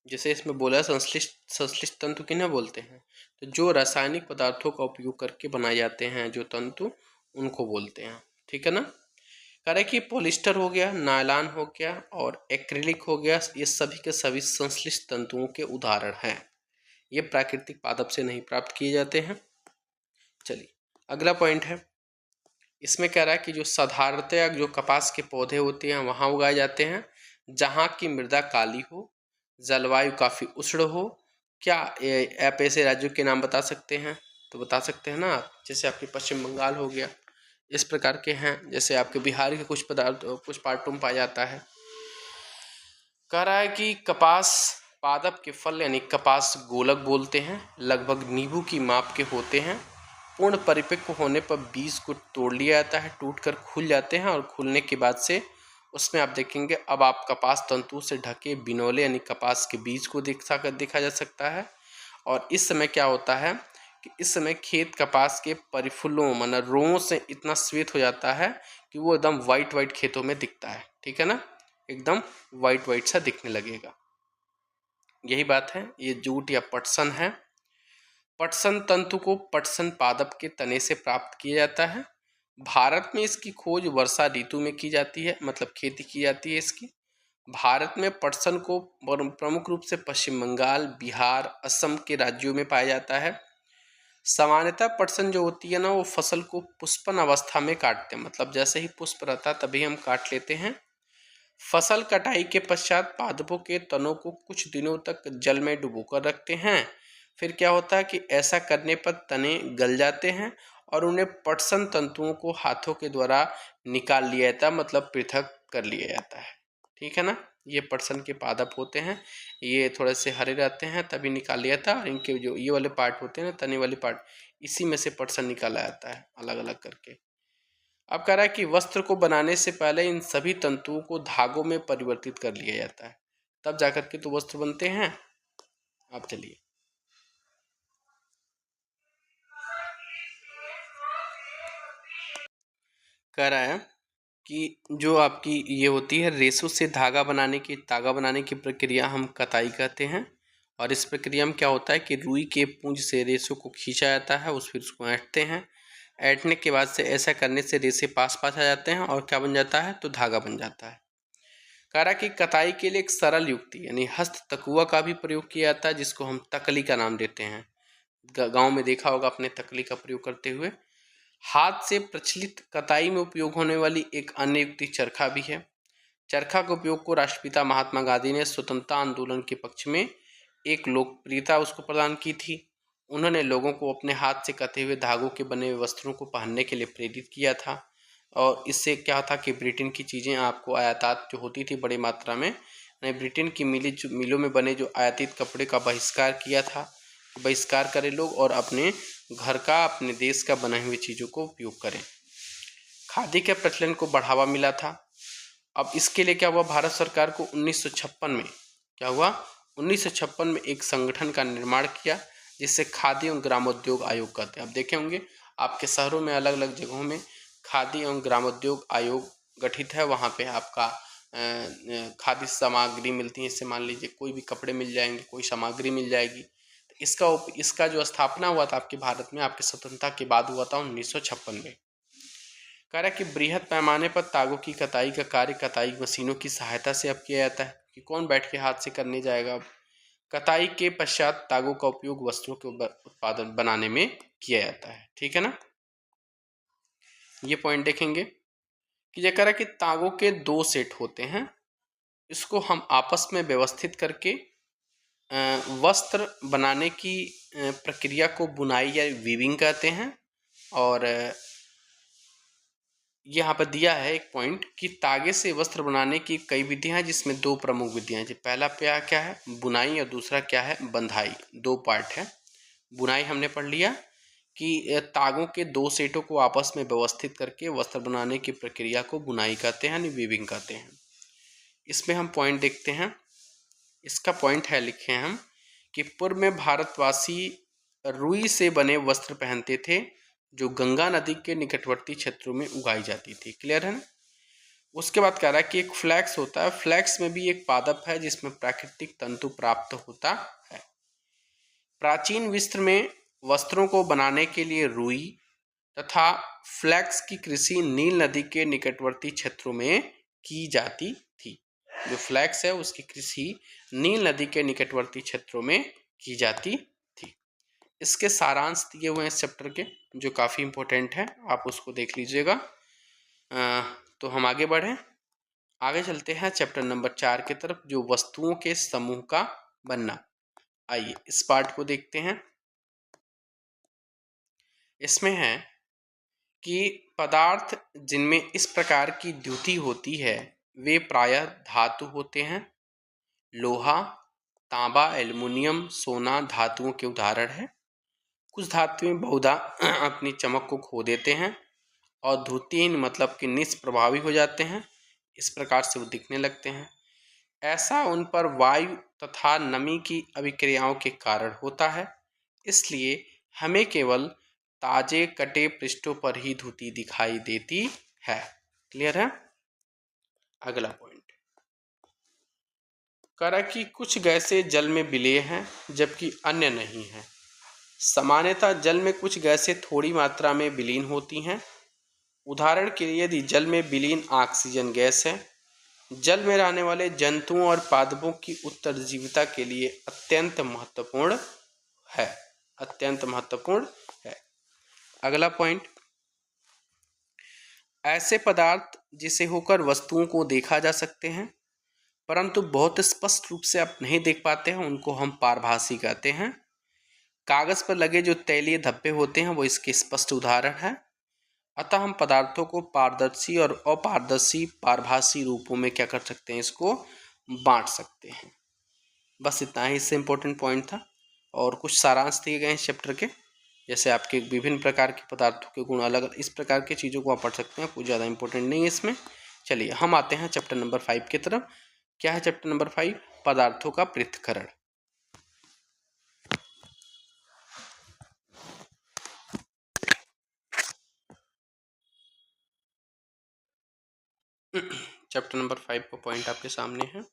जैसे इसमें बोला संश्लिष्ट तंतु किन्हें बोलते हैं, तो जो रासायनिक पदार्थों का उपयोग करके बनाए जाते हैं जो तंतु, उनको बोलते हैं। ठीक है ना। कह रहे कि पॉलिस्टर हो गया, नायलॉन हो गया और एक्रिलिक हो गया, ये सभी के सभी संश्लिष्ट तंतुओं के उदाहरण हैं। ये प्राकृतिक पादप से नहीं प्राप्त किए जाते हैं। चलिए अगला पॉइंट है, इसमें कह रहा है कि जो साधारणतया जो कपास के पौधे होते हैं वहाँ उगाए जाते हैं जहाँ की मृदा काली हो, जलवायु काफ़ी उष्ण हो। क्या आप ऐसे राज्यों के नाम बता सकते हैं? तो बता सकते हैं ना आप, जैसे आपके पश्चिम बंगाल हो गया, इस प्रकार के हैं। जैसे आपके बिहार के कुछ पार्टों में पाया जाता है। कह रहा है कि कपास पादप के फल यानी कपास गोलक बोलते हैं, लगभग नींबू की माप के होते हैं। पूर्ण परिपक्व होने पर बीज को तोड़ लिया जाता है, टूटकर खुल जाते हैं और खुलने के बाद से उसमें आप देखेंगे अब आप कपास तंतु से ढके बिनौले यानी कपास के बीज को देखा जा सकता है। और इस समय क्या होता है कि इस समय खेत कपास के परिफुल्लों मतलब रोओं से इतना श्वेत हो जाता है कि वो एकदम वाइट खेतों में दिखता है। ठीक है ना, एकदम वाइट सा दिखने लगेगा। यही बात है, ये जूट या पटसन है। पटसन तंतु को पटसन पादप के तने से प्राप्त किया जाता है। भारत में इसकी खोज वर्षा ऋतु में की जाती है, मतलब खेती की जाती है इसकी। भारत में पटसन को प्रमुख रूप से पश्चिम बंगाल, बिहार, असम के राज्यों में पाया जाता है। सामान्यतः पटसन जो होती है ना, वो फसल को पुष्पन अवस्था में काटते हैं, मतलब जैसे ही पुष्प रहता है तभी हम काट लेते हैं। फसल कटाई के पश्चात पादपों के तनों को कुछ दिनों तक जल में डुबोकर रखते हैं। फिर क्या होता है कि ऐसा करने पर तने गल जाते हैं और उन्हें पटसन तंतुओं को हाथों के द्वारा निकाल लिया जाता है, मतलब पृथक कर लिया जाता है। ठीक है ना। ये पटसन के पादप होते हैं, ये थोड़े से हरे रहते हैं तभी निकाल लिया था। और इनके जो ये वाले पार्ट होते हैं ना, तने वाले पार्ट, इसी में से पटसन निकाला जाता है अलग अलग करके। अब कह रहा है कि वस्त्र को बनाने से पहले इन सभी तंतुओं को धागों में परिवर्तित कर लिया जाता है, तब जाकर के तो वस्त्र बनते हैं। आप चलिए, कह रहा है कि जो आपकी ये होती है रेशों से तागा बनाने की प्रक्रिया हम कताई कहते हैं। और इस प्रक्रिया में क्या होता है कि रुई के पूंज से रेशों को खींचा जाता है, फिर उसको ऐंठते हैं। ऐंठने के बाद से ऐसा करने से रेशे पास आ जाते हैं और क्या बन जाता है, तो धागा बन जाता है। कह रहा कि कताई के लिए एक सरल युक्ति यानी हस्त तकुआ का भी प्रयोग किया जाता है, जिसको हम तकली का नाम देते हैं। गांव में देखा होगा अपने तकली का प्रयोग करते हुए। हाथ से प्रचलित कताई में उपयोग होने वाली एक अन्य युक्ति चरखा भी है। चरखा के उपयोग को राष्ट्रपिता महात्मा गांधी ने स्वतंत्रता आंदोलन के पक्ष में एक लोकप्रियता उसको प्रदान की थी। उन्होंने लोगों को अपने हाथ से कते हुए धागों के बने हुए वस्त्रों को पहनने के लिए प्रेरित किया था। और इससे क्या था कि ब्रिटेन की चीज़ें आपको आयात जो होती थी बड़ी मात्रा में, ब्रिटेन की मिलों में बने जो आयातित कपड़े का बहिष्कार किया था। बहिष्कार करें लोग और अपने घर का, अपने देश का बनाई हुई चीज़ों को उपयोग करें। खादी के प्रचलन को बढ़ावा मिला था। अब इसके लिए क्या हुआ, भारत सरकार को 1956 में क्या हुआ, 1956 में एक संगठन का निर्माण किया जिसे खादी एवं ग्रामोद्योग आयोग कहते हैं। अब देखे होंगे आपके शहरों में अलग अलग जगहों में खादी एवं ग्रामोद्योग आयोग गठित है। वहाँ पे आपका खादी सामग्री मिलती है। इससे मान लीजिए कोई भी कपड़े मिल जाएंगे, कोई सामग्री मिल जाएगी। तो इसका जो स्थापना हुआ था आपके भारत में आपके स्वतंत्रता के बाद हुआ था 1956 में। कह रहा है कि बृहद पैमाने पर तागों की कताई का कार्य कताई मशीनों की सहायता से अब किया जाता है कि कौन बैठ के हाथ से करने जाएगा। अब कताई के पश्चात तागों का उपयोग वस्त्रों के उत्पादन बनाने में किया जाता है। ठीक है ना, ये पॉइंट देखेंगे कि ये कह रहा है कि तागों के 2 सेट होते हैं, इसको हम आपस में व्यवस्थित करके वस्त्र बनाने की प्रक्रिया को बुनाई या वीविंग कहते हैं। और यहाँ पर दिया है एक पॉइंट कि तागे से वस्त्र बनाने की कई विधियां हैं, जिसमें 2 प्रमुख विधियां हैं। पहला क्या है बुनाई और दूसरा क्या है बंधाई। 2 पार्ट है। बुनाई हमने पढ़ लिया कि तागों के 2 सेटों को आपस में व्यवस्थित करके वस्त्र बनाने की प्रक्रिया को बुनाई कहते हैं, वीविंग कहते हैं। इसमें हम पॉइंट देखते हैं। इसका पॉइंट है लिखे हैं हम कि पूर्व में भारतवासी रुई से बने वस्त्र पहनते थे जो गंगा नदी के निकटवर्ती क्षेत्रों में उगाई जाती थी। क्लियर है ना। उसके बाद कह रहा है कि एक फ्लैक्स होता है। फ्लैक्स में भी एक पादप है जिसमें प्राकृतिक तंतु प्राप्त होता है। प्राचीन मिस्र में वस्त्रों को बनाने के लिए रुई तथा फ्लैक्स की कृषि नील नदी के निकटवर्ती क्षेत्रों में की जाती थी। जो फ्लैक्स है उसकी कृषि नील नदी के निकटवर्ती क्षेत्रों में की जाती थी। इसके सारांश दिए हुए हैं इस चैप्टर के, जो काफ़ी इंपॉर्टेंट है, आप उसको देख लीजिएगा। तो हम आगे बढ़ें, आगे चलते हैं चैप्टर नंबर 4 की तरफ, जो वस्तुओं के समूह का बनना। आइए इस पार्ट को देखते हैं। इसमें है कि पदार्थ जिनमें इस प्रकार की द्युति होती है वे प्रायः धातु होते हैं। लोहा, तांबा, एल्युमिनियम, सोना धातुओं के उदाहरण है। कुछ धातुएं बहुधा अपनी चमक को खो देते हैं और ध्रुतीन मतलब कि निष्प्रभावी हो जाते हैं। इस प्रकार से वो दिखने लगते हैं। ऐसा उन पर वायु तथा नमी की अभिक्रियाओं के कारण होता है। इसलिए हमें केवल ताजे कटे पृष्ठों पर ही धुती दिखाई देती है। क्लियर है। अगला पॉइंट कह रहा है कि कुछ गैसें जल में विलेय हैं जबकि अन्य नहीं हैं। सामान्यतः जल में कुछ गैसें थोड़ी मात्रा में विलीन होती हैं। उदाहरण के लिए यदि जल में विलीन ऑक्सीजन गैस है, जल में रहने वाले जंतुओं और पादपों की उत्तरजीविता के लिए अत्यंत महत्वपूर्ण है। अत्यंत महत्वपूर्ण है। अगला पॉइंट, ऐसे पदार्थ जिसे होकर वस्तुओं को देखा जा सकते हैं परंतु बहुत स्पष्ट रूप से आप नहीं देख पाते हैं, उनको हम पारभासी कहते हैं। कागज पर लगे जो तैलीय धब्बे होते हैं वो इसके स्पष्ट उदाहरण है। अतः हम पदार्थों को पारदर्शी और अपारदर्शी पारभासी रूपों में क्या कर सकते हैं, इसको बांट सकते हैं। बस इतना ही इससे इम्पोर्टेंट पॉइंट था। और कुछ सारांश दिए गए हैं इस चैप्टर के, जैसे आपके विभिन्न प्रकार के पदार्थों के गुण अलग, इस प्रकार की चीज़ों को आप पढ़ सकते हैं। कुछ ज़्यादा इंपॉर्टेंट नहीं है इसमें। चलिए हम आते हैं चैप्टर नंबर 5 की तरफ। क्या है चैप्टर नंबर 5? पदार्थों का पृथक्करण। चैप्टर नंबर 5 का पॉइंट आपके सामने है।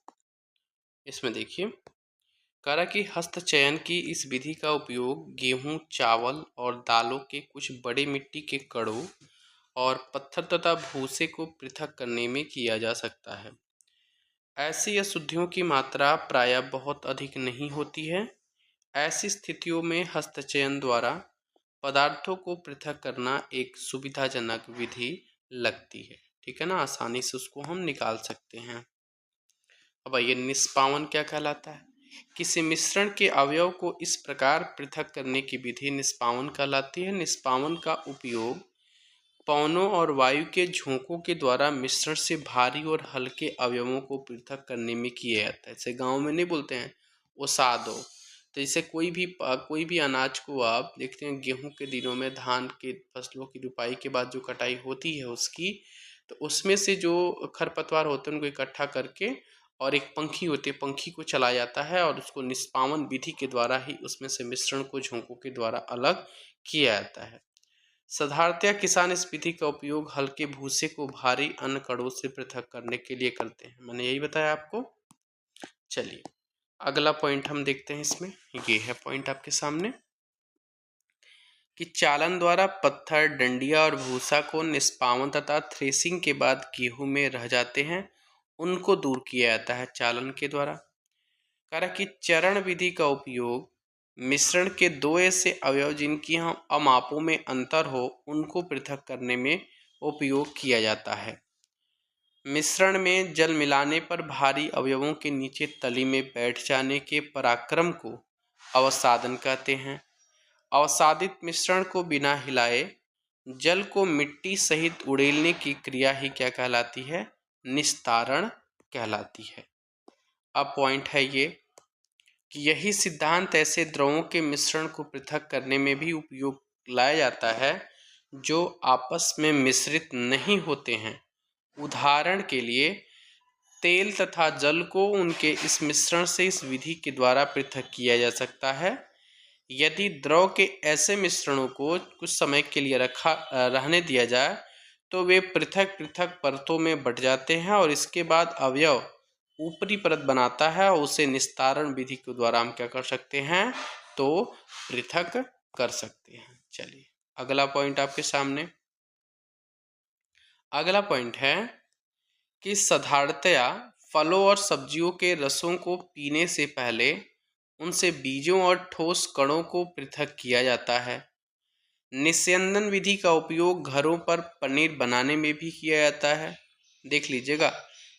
इसमें देखिए, कह रहा कि हस्तचयन की इस विधि का उपयोग गेहूं, चावल और दालों के कुछ बड़े मिट्टी के कणों और पत्थर तथा भूसे को पृथक करने में किया जा सकता है। ऐसी अशुद्धियों की मात्रा प्रायः बहुत अधिक नहीं होती है। ऐसी स्थितियों में हस्तचयन द्वारा पदार्थों को पृथक करना एक सुविधाजनक विधि लगती है। ठीक है ना, आसानी से उसको हम निकाल सकते हैं। अब ये निष्पावन क्या कहलाता है? किसी मिश्रण के अवयव को इस प्रकार पृथक करने की विधि निष्पावन कहलाती है। निष्पावन का उपयोग पवनों और वायु के झोंकों के द्वारा मिश्रण से भारी और हल्के अवयवों को पृथक करने में किया जाता है। जैसे गांव में नहीं बोलते हैं ओसा दो, तो जैसे कोई भी अनाज को आप देखते हैं गेहूं के दिनों में धान के फसलों की रुपाई के बाद जो कटाई होती है उसकी, तो उसमें से जो खरपतवार होते हैं उनको इकट्ठा करके और एक पंखी होती है, पंखी को चलाया जाता है और उसको निष्पावन विधि के द्वारा ही उसमें से मिश्रण को झोंकों के द्वारा अलग किया जाता है। साधारणतया किसान इस विधि का उपयोग हल्के भूसे को भारी अन्य कणों से पृथक करने के लिए करते हैं। मैंने यही बताया आपको। चलिए अगला पॉइंट हम देखते हैं। इसमें ये है पॉइंट आपके सामने कि चालन द्वारा पत्थर, डंडिया और भूसा को निष्पावन तथा थ्रेसिंग के बाद गेहूं में रह जाते हैं, उनको दूर किया जाता है चालन के द्वारा। कारण कि चरण विधि का उपयोग मिश्रण के दो ऐसे अवयव जिनकी हम अमापों में अंतर हो उनको पृथक करने में उपयोग किया जाता है। मिश्रण में जल मिलाने पर भारी अवयवों के नीचे तली में बैठ जाने के पराक्रम को अवसादन कहते हैं। अवसादित मिश्रण को बिना हिलाए जल को मिट्टी सहित उड़ेलने की क्रिया ही क्या कहलाती है? निस्तारण कहलाती है। अब पॉइंट है ये कि यही सिद्धांत ऐसे द्रवों के मिश्रण को पृथक करने में भी उपयोग लाया जाता है जो आपस में मिश्रित नहीं होते हैं। उदाहरण के लिए तेल तथा जल को उनके इस मिश्रण से इस विधि के द्वारा पृथक किया जा सकता है। यदि द्रव के ऐसे मिश्रणों को कुछ समय के लिए रहने दिया जाए तो वे पृथक पृथक परतों में बट जाते हैं और इसके बाद अवयव ऊपरी परत बनाता है और उसे निस्तारण विधि के द्वारा हम क्या कर सकते हैं? तो पृथक कर सकते हैं। चलिए अगला पॉइंट आपके सामने। अगला पॉइंट है कि साधारणतया फलों और सब्जियों के रसों को पीने से पहले उनसे बीजों और ठोस कणों को पृथक किया जाता है। निस्यंदन विधि का उपयोग घरों पर पनीर बनाने में भी किया जाता है। देख लीजिएगा,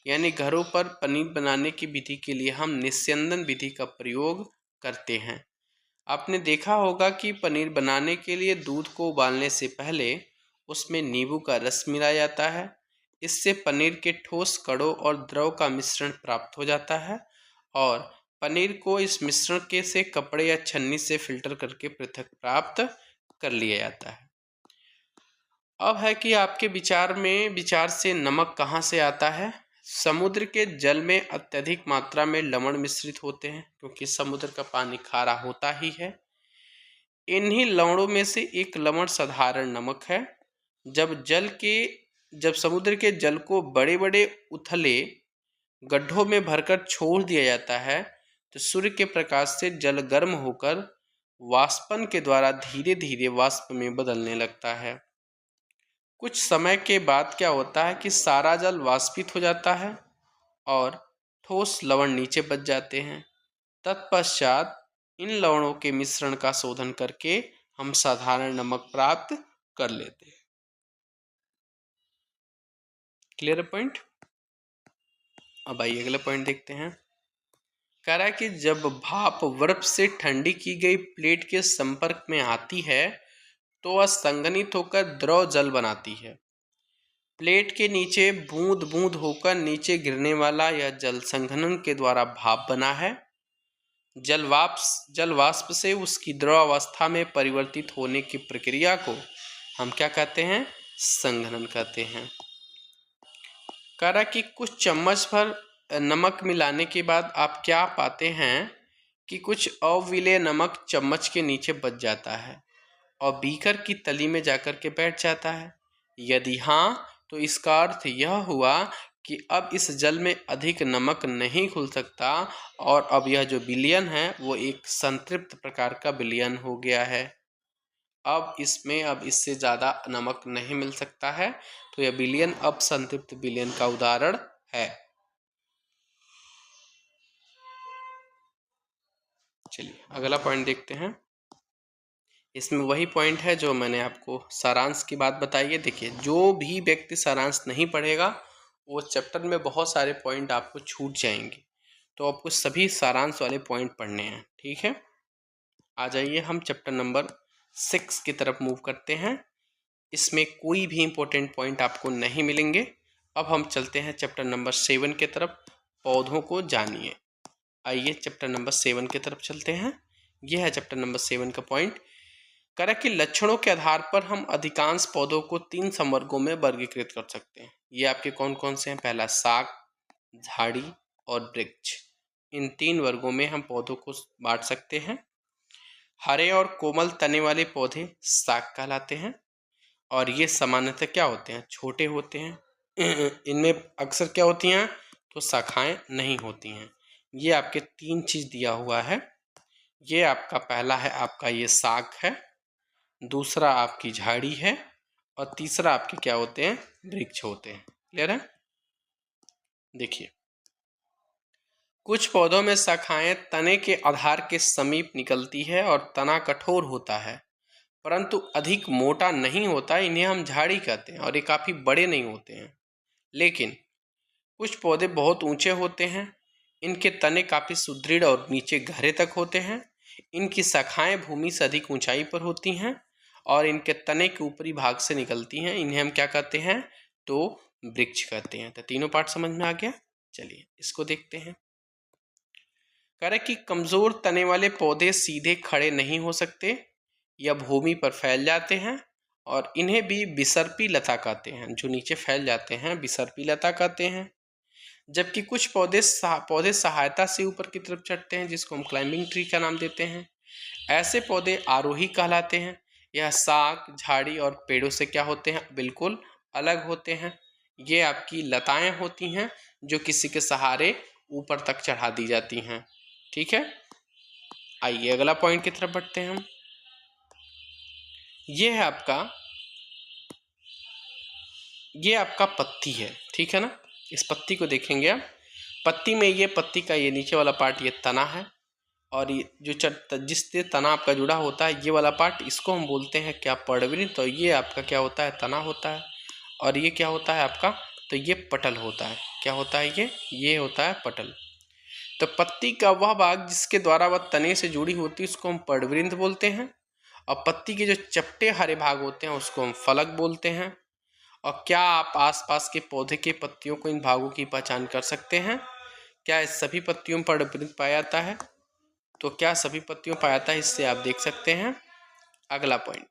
यानी घरों पर पनीर बनाने की विधि के लिए हम निस्यंदन विधि का प्रयोग करते हैं। आपने देखा होगा कि पनीर बनाने के लिए दूध को उबालने से पहले उसमें नींबू का रस मिलाया जाता है। इससे पनीर के ठोस कणों और द्रव का मिश्रण प्राप्त हो जाता है और पनीर को इस मिश्रण के से कपड़े या छन्नी से फिल्टर करके पृथक प्राप्त कर लिया जाता है। अब है कि आपके विचार से नमक कहाँ से आता है? समुद्र के जल में अत्यधिक मात्रा में लवण मिश्रित होते हैं क्योंकि समुद्र का पानी खारा होता ही है। इन्हीं लवणों में से एक लवण साधारण नमक है। जब समुद्र के जल को बड़े बड़े उथले गड्ढों में भरकर छोड़ दिया जाता है तो सूर्य के प्रकाश से जल गर्म होकर वाष्पन के द्वारा धीरे धीरे वाष्प में बदलने लगता है। कुछ समय के बाद क्या होता है कि सारा जल वाष्पित हो जाता है और ठोस लवण नीचे बच जाते हैं। तत्पश्चात इन लवणों के मिश्रण का शोधन करके हम साधारण नमक प्राप्त कर लेते हैं। Clear point? अब आइए अगला पॉइंट देखते हैं। कह रहा है कि जब भाप बर्फ से ठंडी की गई प्लेट के संपर्क में आती है तो वह संघनित होकर द्रव जल बनाती है। प्लेट के नीचे बूंद बूंद होकर नीचे गिरने वाला यह जल संघनन के द्वारा भाप बना है। जल वाष्प से उसकी द्रव अवस्था में परिवर्तित होने की प्रक्रिया को हम क्या कहते हैं? संघनन कहते हैं। कह रहा कि कुछ चम्मच भर नमक मिलाने के बाद आप क्या पाते हैं कि कुछ अविलेय नमक चम्मच के नीचे बच जाता है और बीकर की तली में जाकर के बैठ जाता है। यदि हाँ तो इसका अर्थ यह हुआ कि अब इस जल में अधिक नमक नहीं घुल सकता और अब यह जो विलयन है वो एक संतृप्त प्रकार का विलयन हो गया है। अब इससे ज़्यादा नमक नहीं मिल सकता है तो यह विलयन अब संतृप्त विलयन का उदाहरण है। चलिए अगला पॉइंट देखते हैं। इसमें वही पॉइंट है जो मैंने आपको सारांश की बात बताई है। देखिए, जो भी व्यक्ति सारांश नहीं पढ़ेगा वो चैप्टर में बहुत सारे पॉइंट आपको छूट जाएंगे, तो आपको सभी सारांश वाले पॉइंट पढ़ने हैं। ठीक है, आ जाइए हम चैप्टर नंबर 6 की तरफ मूव करते हैं। इसमें कोई भी इम्पोर्टेंट पॉइंट आपको नहीं मिलेंगे। अब हम चलते हैं चैप्टर नंबर 7 की तरफ, पौधों को जानिए। आइए चैप्टर नंबर 7 की तरफ चलते हैं। यह है चैप्टर नंबर 7 का पॉइंट। कह रहा कि लक्षणों के आधार पर हम अधिकांश पौधों को 3 संवर्गों में वर्गीकृत कर सकते हैं। ये आपके कौन कौन से हैं? पहला साग, झाड़ी, और वृक्ष, इन 3 वर्गों में हम पौधों को बांट सकते हैं। हरे और कोमल तने वाले पौधे साग कहलाते हैं और ये सामान्यतः क्या होते हैं, छोटे होते हैं। इनमें अक्सर क्या होती हैं, तो शाखाएं नहीं होती हैं। ये आपके 3 चीज दिया हुआ है। ये आपका पहला है, आपका ये साग है, दूसरा आपकी झाड़ी है और तीसरा आपके क्या होते हैं, वृक्ष होते हैं। क्लियर है? देखिए, कुछ पौधों में शाखाएं तने के आधार के समीप निकलती है और तना कठोर होता है परंतु अधिक मोटा नहीं होता। इन्हें हम झाड़ी कहते हैं और ये काफ़ी बड़े नहीं होते हैं। लेकिन कुछ पौधे बहुत ऊंचे होते हैं, इनके तने काफ़ी सुदृढ़ और नीचे गहरे तक होते हैं। इनकी शाखाएं भूमि से अधिक ऊंचाई पर होती हैं और इनके तने के ऊपरी भाग से निकलती हैं। इन्हें हम क्या कहते हैं, तो वृक्ष कहते हैं। तो तीनों पार्ट समझ में आ गया। चलिए इसको देखते हैं। कह रहे कि कमजोर तने वाले पौधे सीधे खड़े नहीं हो सकते या भूमि पर फैल जाते हैं और इन्हें भी बिसर्पी लता कहते हैं। जो नीचे फैल जाते हैं बिसर्पी लता कहते हैं। जबकि कुछ पौधे सहायता से ऊपर की तरफ चढ़ते हैं, जिसको हम क्लाइंबिंग ट्री का नाम देते हैं। ऐसे पौधे आरोही कहलाते हैं। यह साग, झाड़ी और पेड़ों से क्या होते हैं, बिल्कुल अलग होते हैं। ये आपकी लताएं होती हैं जो किसी के सहारे ऊपर तक चढ़ा दी जाती हैं। ठीक है, आइए अगला पॉइंट की तरफ बढ़ते हैं हम। ये है आपका, ये आपका पत्ती है, ठीक है ना। इस पत्ती को देखेंगे आप। पत्ती में ये पत्ती का ये नीचे वाला पार्ट ये तना है और ये जो जिससे तना आपका जुड़ा होता है, ये वाला पार्ट, इसको हम बोलते हैं क्या, पर्णवृंत। तो ये आपका क्या होता है, तना होता है। और ये क्या होता है आपका, तो ये पटल होता है। क्या होता है ये होता है पटल। तो पत्ती का वह भाग जिसके द्वारा वह तने से जुड़ी होती है उसको हम पर्णवृंत बोलते हैं और पत्ती के जो चपटे हरे भाग होते हैं उसको हम फलक बोलते हैं। और क्या आप आसपास के पौधे के पत्तियों को, इन भागों की पहचान कर सकते हैं? क्या इस सभी पत्तियों में पर्णवृंत पाया जाता है? तो क्या सभी पत्तियों पाया जाता है, इससे आप देख सकते हैं। अगला पॉइंट,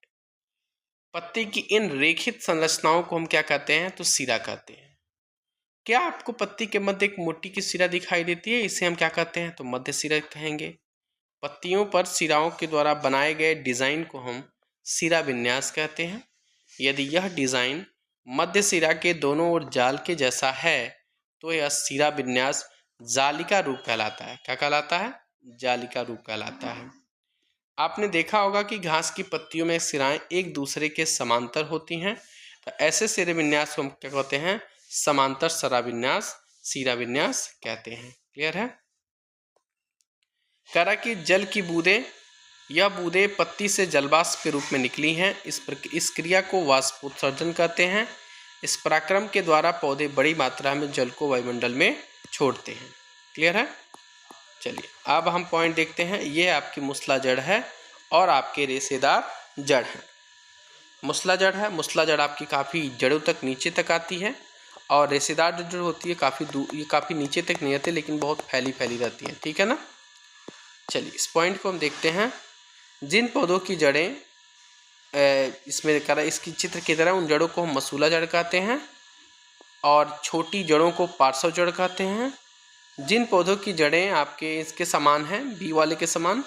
पत्ती की इन रेखित संरचनाओं को हम क्या कहते हैं, तो सिरा कहते हैं। क्या आपको पत्ती के मध्य एक मोटी की सिरा दिखाई देती है, इसे हम क्या कहते हैं, तो मध्य सिरा कहेंगे। पत्तियों पर सिराओं के द्वारा बनाए गए डिजाइन को हम सिरा विन्यास कहते हैं। यदि यह डिजाइन मध्य सिरा के दोनों ओर जाल के जैसा है तो यह सिरा विन्यास जालिका रूप कहलाता है। क्या कहलाता है, जालिका रूप कहलाता है। आपने देखा होगा कि घास की पत्तियों में सिराएं एक दूसरे के समांतर होती हैं, तो ऐसे सिरा विन्यास को हम क्या कहते हैं, समांतर सिरा विन्यास, सिरा विन्यास कहते हैं। क्लियर है? कह रहा कि जल की बूंदें, यह बूंदें पत्ती से जलवाष्प के रूप में निकली हैं। इस क्रिया को वाष्पोत्सर्जन कहते हैं। इस पराक्रम के द्वारा पौधे बड़ी मात्रा में जल को वायुमंडल में छोड़ते हैं। क्लियर है? चलिए अब हम पॉइंट देखते हैं। ये आपकी मूसला जड़ है और आपके रेशेदार जड़ है। मूसला जड़ है, मूसला जड़ आपकी काफ़ी जड़ों तक नीचे तक आती है और रेशेदार जड़ होती है काफ़ी दूर, ये काफ़ी नीचे तक नहीं आती लेकिन बहुत फैली फैली रहती है। ठीक है ना। चलिए इस पॉइंट को हम देखते हैं। जिन पौधों की जड़ें इसमें करा, इसकी चित्र की तरह, उन जड़ों को हम मसूला जड़ कहते हैं और छोटी जड़ों को पार्श्व जड़ कहते हैं। जिन पौधों की जड़ें आपके इसके समान हैं, बी वाले के समान,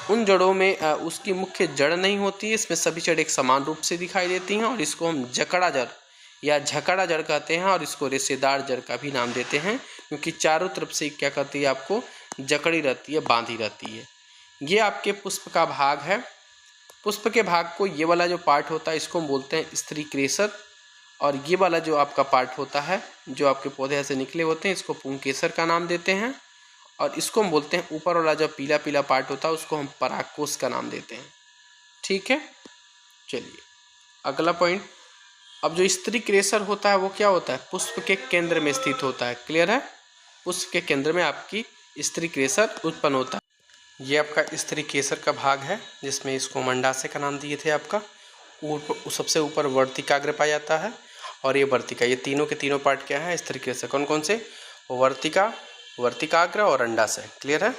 उन जड़ों में उसकी मुख्य जड़ नहीं होती है। इसमें सभी जड़ एक समान रूप से दिखाई देती हैं और इसको हम जकड़ा जड़ या झकड़ा जड़ कहते हैं और इसको रेशेदार जड़ का भी नाम देते हैं, क्योंकि चारों तरफ से क्या करती है, आपको जकड़ी रहती है, बांधी रहती है। ये आपके पुष्प का भाग है। पुष्प के भाग को, ये वाला जो पार्ट होता है इसको हम बोलते हैं स्त्री केसर और ये वाला जो आपका पार्ट होता है, जो आपके पौधे ऐसे निकले होते हैं, इसको पुंकेसर का नाम देते हैं और इसको हम बोलते हैं, ऊपर वाला जो पीला पीला पार्ट होता है उसको हम परागकोश का नाम देते हैं। ठीक है। चलिए अगला पॉइंट। अब जो स्त्री केसर होता है वो क्या होता है, पुष्प के केंद्र में स्थित होता है। क्लियर है? पुष्प के केंद्र में आपकी स्त्री केसर उत्पन्न होता है। ये आपका स्त्री केसर का भाग है जिसमें इसको मंडासे का नाम दिए थे आपका। सबसे ऊपर वर्तिकाग्र पाया जाता है और ये वर्तिका, ये तीनों के तीनों पार्ट क्या है, स्त्री केसर। कौन कौन से, वर्तिका, वर्तिकाग्र और अंडाशय। क्लियर है?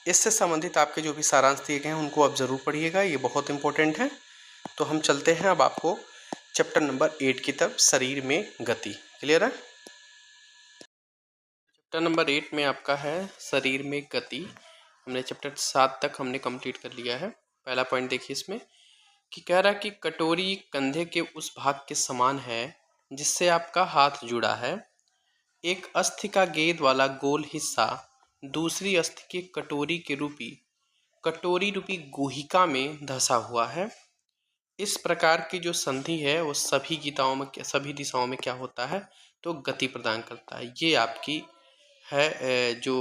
इससे संबंधित आपके जो भी सारांश दिए गए हैं उनको आप जरूर पढ़िएगा, ये बहुत इंपॉर्टेंट है। तो हम चलते हैं अब आपको चैप्टर नंबर 8 की तरफ, शरीर में गति। क्लियर है? चैप्टर नंबर 8 में आपका है शरीर में गति। हमने चैप्टर 7 तक हमने कंप्लीट कर लिया है। पहला पॉइंट देखिए इसमें कि कह रहा है कि कटोरी कंधे के उस भाग के समान है जिससे आपका हाथ जुड़ा है। एक अस्थि का गेंद वाला गोल हिस्सा दूसरी अस्थि के कटोरी रूपी गुहिका में धंसा हुआ है। इस प्रकार की जो संधि है वो सभी दिशाओं में क्या होता है, तो गति प्रदान करता है। ये आपकी है जो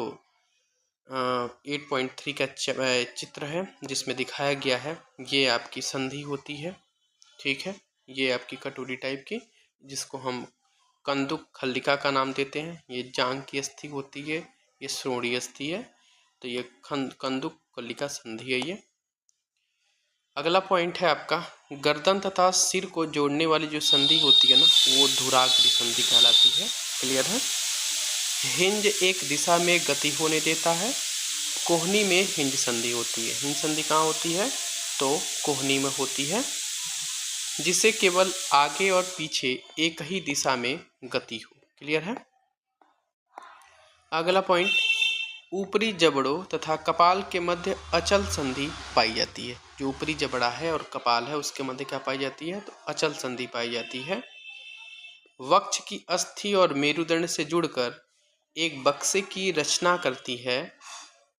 8.3 का चित्र है जिसमें दिखाया गया है। ये आपकी संधि होती है, ठीक है। ये आपकी कटोरी टाइप की, जिसको हम कंदुक खल्लिका का नाम देते हैं। ये जांघ की अस्थि होती है, ये श्रोणीय अस्थि है, तो ये कंदुक खल्लिका संधि है ये। अगला पॉइंट है आपका गर्दन तथा सिर को जोड़ने वाली जो संधि होती है ना, वो धुराग्र संधि कहलाती है। क्लियर है। हिंज एक दिशा में गति होने देता है। कोहनी में हिंज संधि होती है। हिंज संधि कहाँ होती है, तो कोहनी में होती है, जिसे केवल आगे और पीछे एक ही दिशा में गति हो। क्लियर है। अगला पॉइंट, ऊपरी जबड़ों तथा कपाल के मध्य अचल संधि पाई जाती है। जो ऊपरी जबड़ा है और कपाल है उसके मध्य क्या पाई जाती है, तो अचल संधि पाई जाती है। वक्ष की अस्थि और मेरुदंड से जुड़कर एक बक्से की रचना करती है।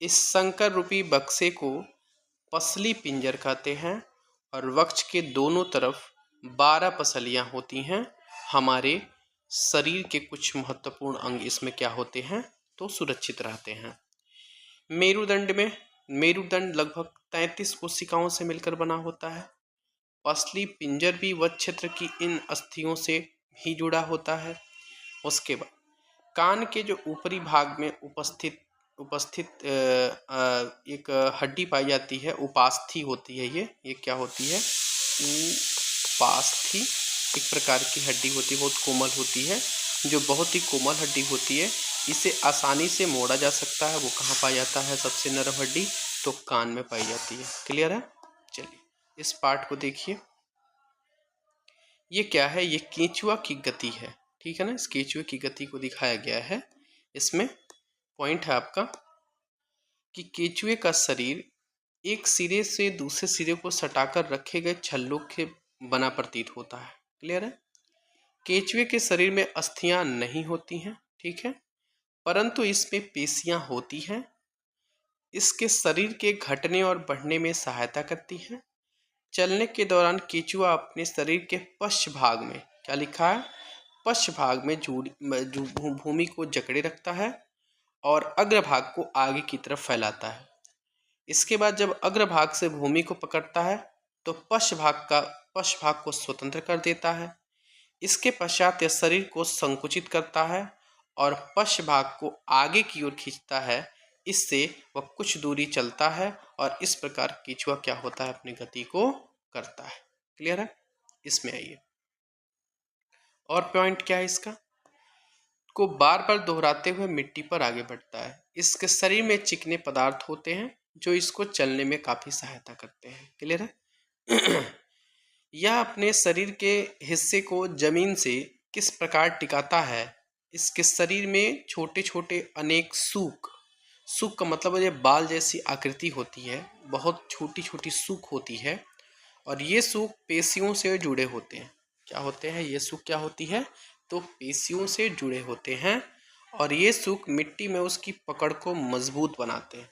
इस संकर रूपी बक्से को पसली पिंजर कहते हैं और वक्ष के दोनों तरफ 12 पसलियां होती हैं। हमारे शरीर के कुछ महत्वपूर्ण अंग इसमें क्या होते हैं, तो सुरक्षित रहते हैं। मेरुदंड लगभग 33 कोशिकाओं से मिलकर बना होता है। पसली पिंजर भी वक्ष क्षेत्र की इन अस्थियों से ही जुड़ा होता है। उसके बाद कान के जो ऊपरी भाग में उपस्थित एक हड्डी पाई जाती है, उपास्थि होती है। ये क्या होती है, उपास्थि। एक प्रकार की हड्डी होती है, बहुत कोमल होती है, जो बहुत ही कोमल हड्डी होती है। इसे आसानी से मोड़ा जा सकता है। वो कहाँ पाया जाता है, सबसे नरम हड्डी, तो कान में पाई जाती है। क्लियर है। चलिए इस पार्ट को देखिए। ये क्या है, ये केंचुआ की गति है, ठीक है ना। इस केंचुए की गति को दिखाया गया है। इसमें पॉइंट है आपका कि केंचुए का शरीर एक सिरे से दूसरे सिरे को सटाकर रखे गए छल्लों के बना प्रतीत होता है। क्लियर है। केंचुए के शरीर में अस्थियां नहीं होती हैं, ठीक है, परंतु इसमें पेशियां होती हैं। इसके शरीर के घटने और बढ़ने में सहायता करती है। चलने के दौरान केंचुआ अपने शरीर के पश्च भाग में, क्या लिखा है, पश्च भाग में भूमि को जकड़े रखता है और अग्रभाग को आगे की तरफ फैलाता है। इसके बाद जब अग्रभाग से भूमि को पकड़ता है तो पश्च भाग को स्वतंत्र कर देता है। इसके पश्चात यह शरीर को संकुचित करता है और पश्च भाग को आगे की ओर खींचता है। इससे वह कुछ दूरी चलता है और इस प्रकार केंचुआ क्या होता है, अपनी गति को करता है। क्लियर है। इसमें आइए, और पॉइंट क्या है इसका, को बार बार दोहराते हुए मिट्टी पर आगे बढ़ता है। इसके शरीर में चिकने पदार्थ होते हैं जो इसको चलने में काफी सहायता करते हैं। क्लियर है। यह अपने शरीर के हिस्से को जमीन से किस प्रकार टिकाता है। इसके शरीर में छोटे छोटे अनेक सूक का मतलब ये बाल जैसी आकृति होती है, बहुत छोटी छोटी सूक होती है और ये सूक पेशियों से जुड़े होते हैं। क्या होते हैं ये सूक, क्या होती है, तो पेशियों से जुड़े होते हैं और ये सूक मिट्टी में उसकी पकड़ को मजबूत बनाते हैं।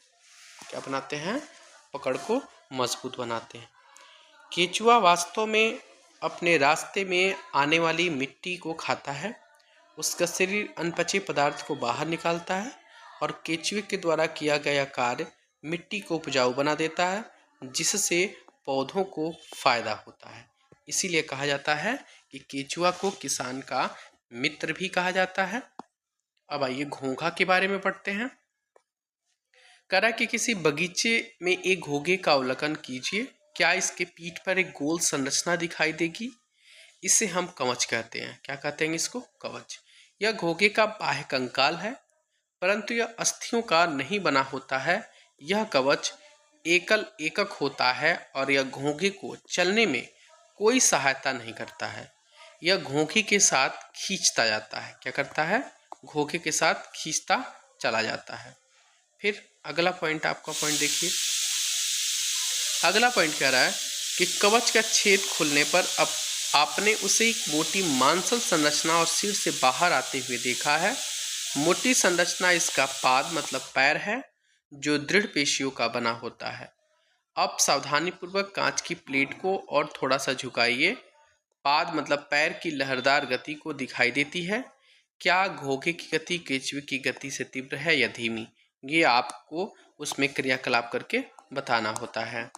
क्या बनाते हैं, पकड़ को मजबूत बनाते हैं। केंचुआ वास्तव में अपने रास्ते में आने वाली मिट्टी को खाता है। उसका शरीर अनपचे पदार्थ को बाहर निकालता है और केंचुए के द्वारा किया गया कार्य मिट्टी को उपजाऊ बना देता है, जिससे पौधों को फायदा होता है। इसीलिए कहा जाता है कि केंचुआ को किसान का मित्र भी कहा जाता है। अब आइए घोंघा के बारे में पढ़ते हैं। करा कि किसी बगीचे में एक घोंघे का अवलोकन कीजिए। क्या इसके पीठ पर एक गोल संरचना दिखाई देगी। इसे हम कवच कहते हैं। क्या कहते हैं इसको, कवच। यह घोंघे का बाह्य कंकाल है, परंतु यह अस्थियों का नहीं बना होता है। यह कवच एकक होता है और यह घोंघे को चलने में कोई सहायता नहीं करता है। यह घोंघे के साथ खींचता जाता है। क्या करता है, घोंघे के साथ खींचता चला जाता है। फिर अगला पॉइंट, आपका पॉइंट देखिए। अगला पॉइंट कह रहा है कि कवच का छेद खुलने पर अब आपने उसे एक मोटी मांसल संरचना और सिर से बाहर आते हुए देखा है। मोटी संरचना इसका पाद मतलब पैर है, जो दृढ़ पेशियों का बना होता है। अब सावधानीपूर्वक कांच की प्लेट को और थोड़ा सा झुकाइए। पाद मतलब पैर की लहरदार गति को दिखाई देती है। क्या घोंघे की गति केंचुए की गति से तीव्र है या धीमी? ये आपको उसमें क्रियाकलाप करके बताना होता है।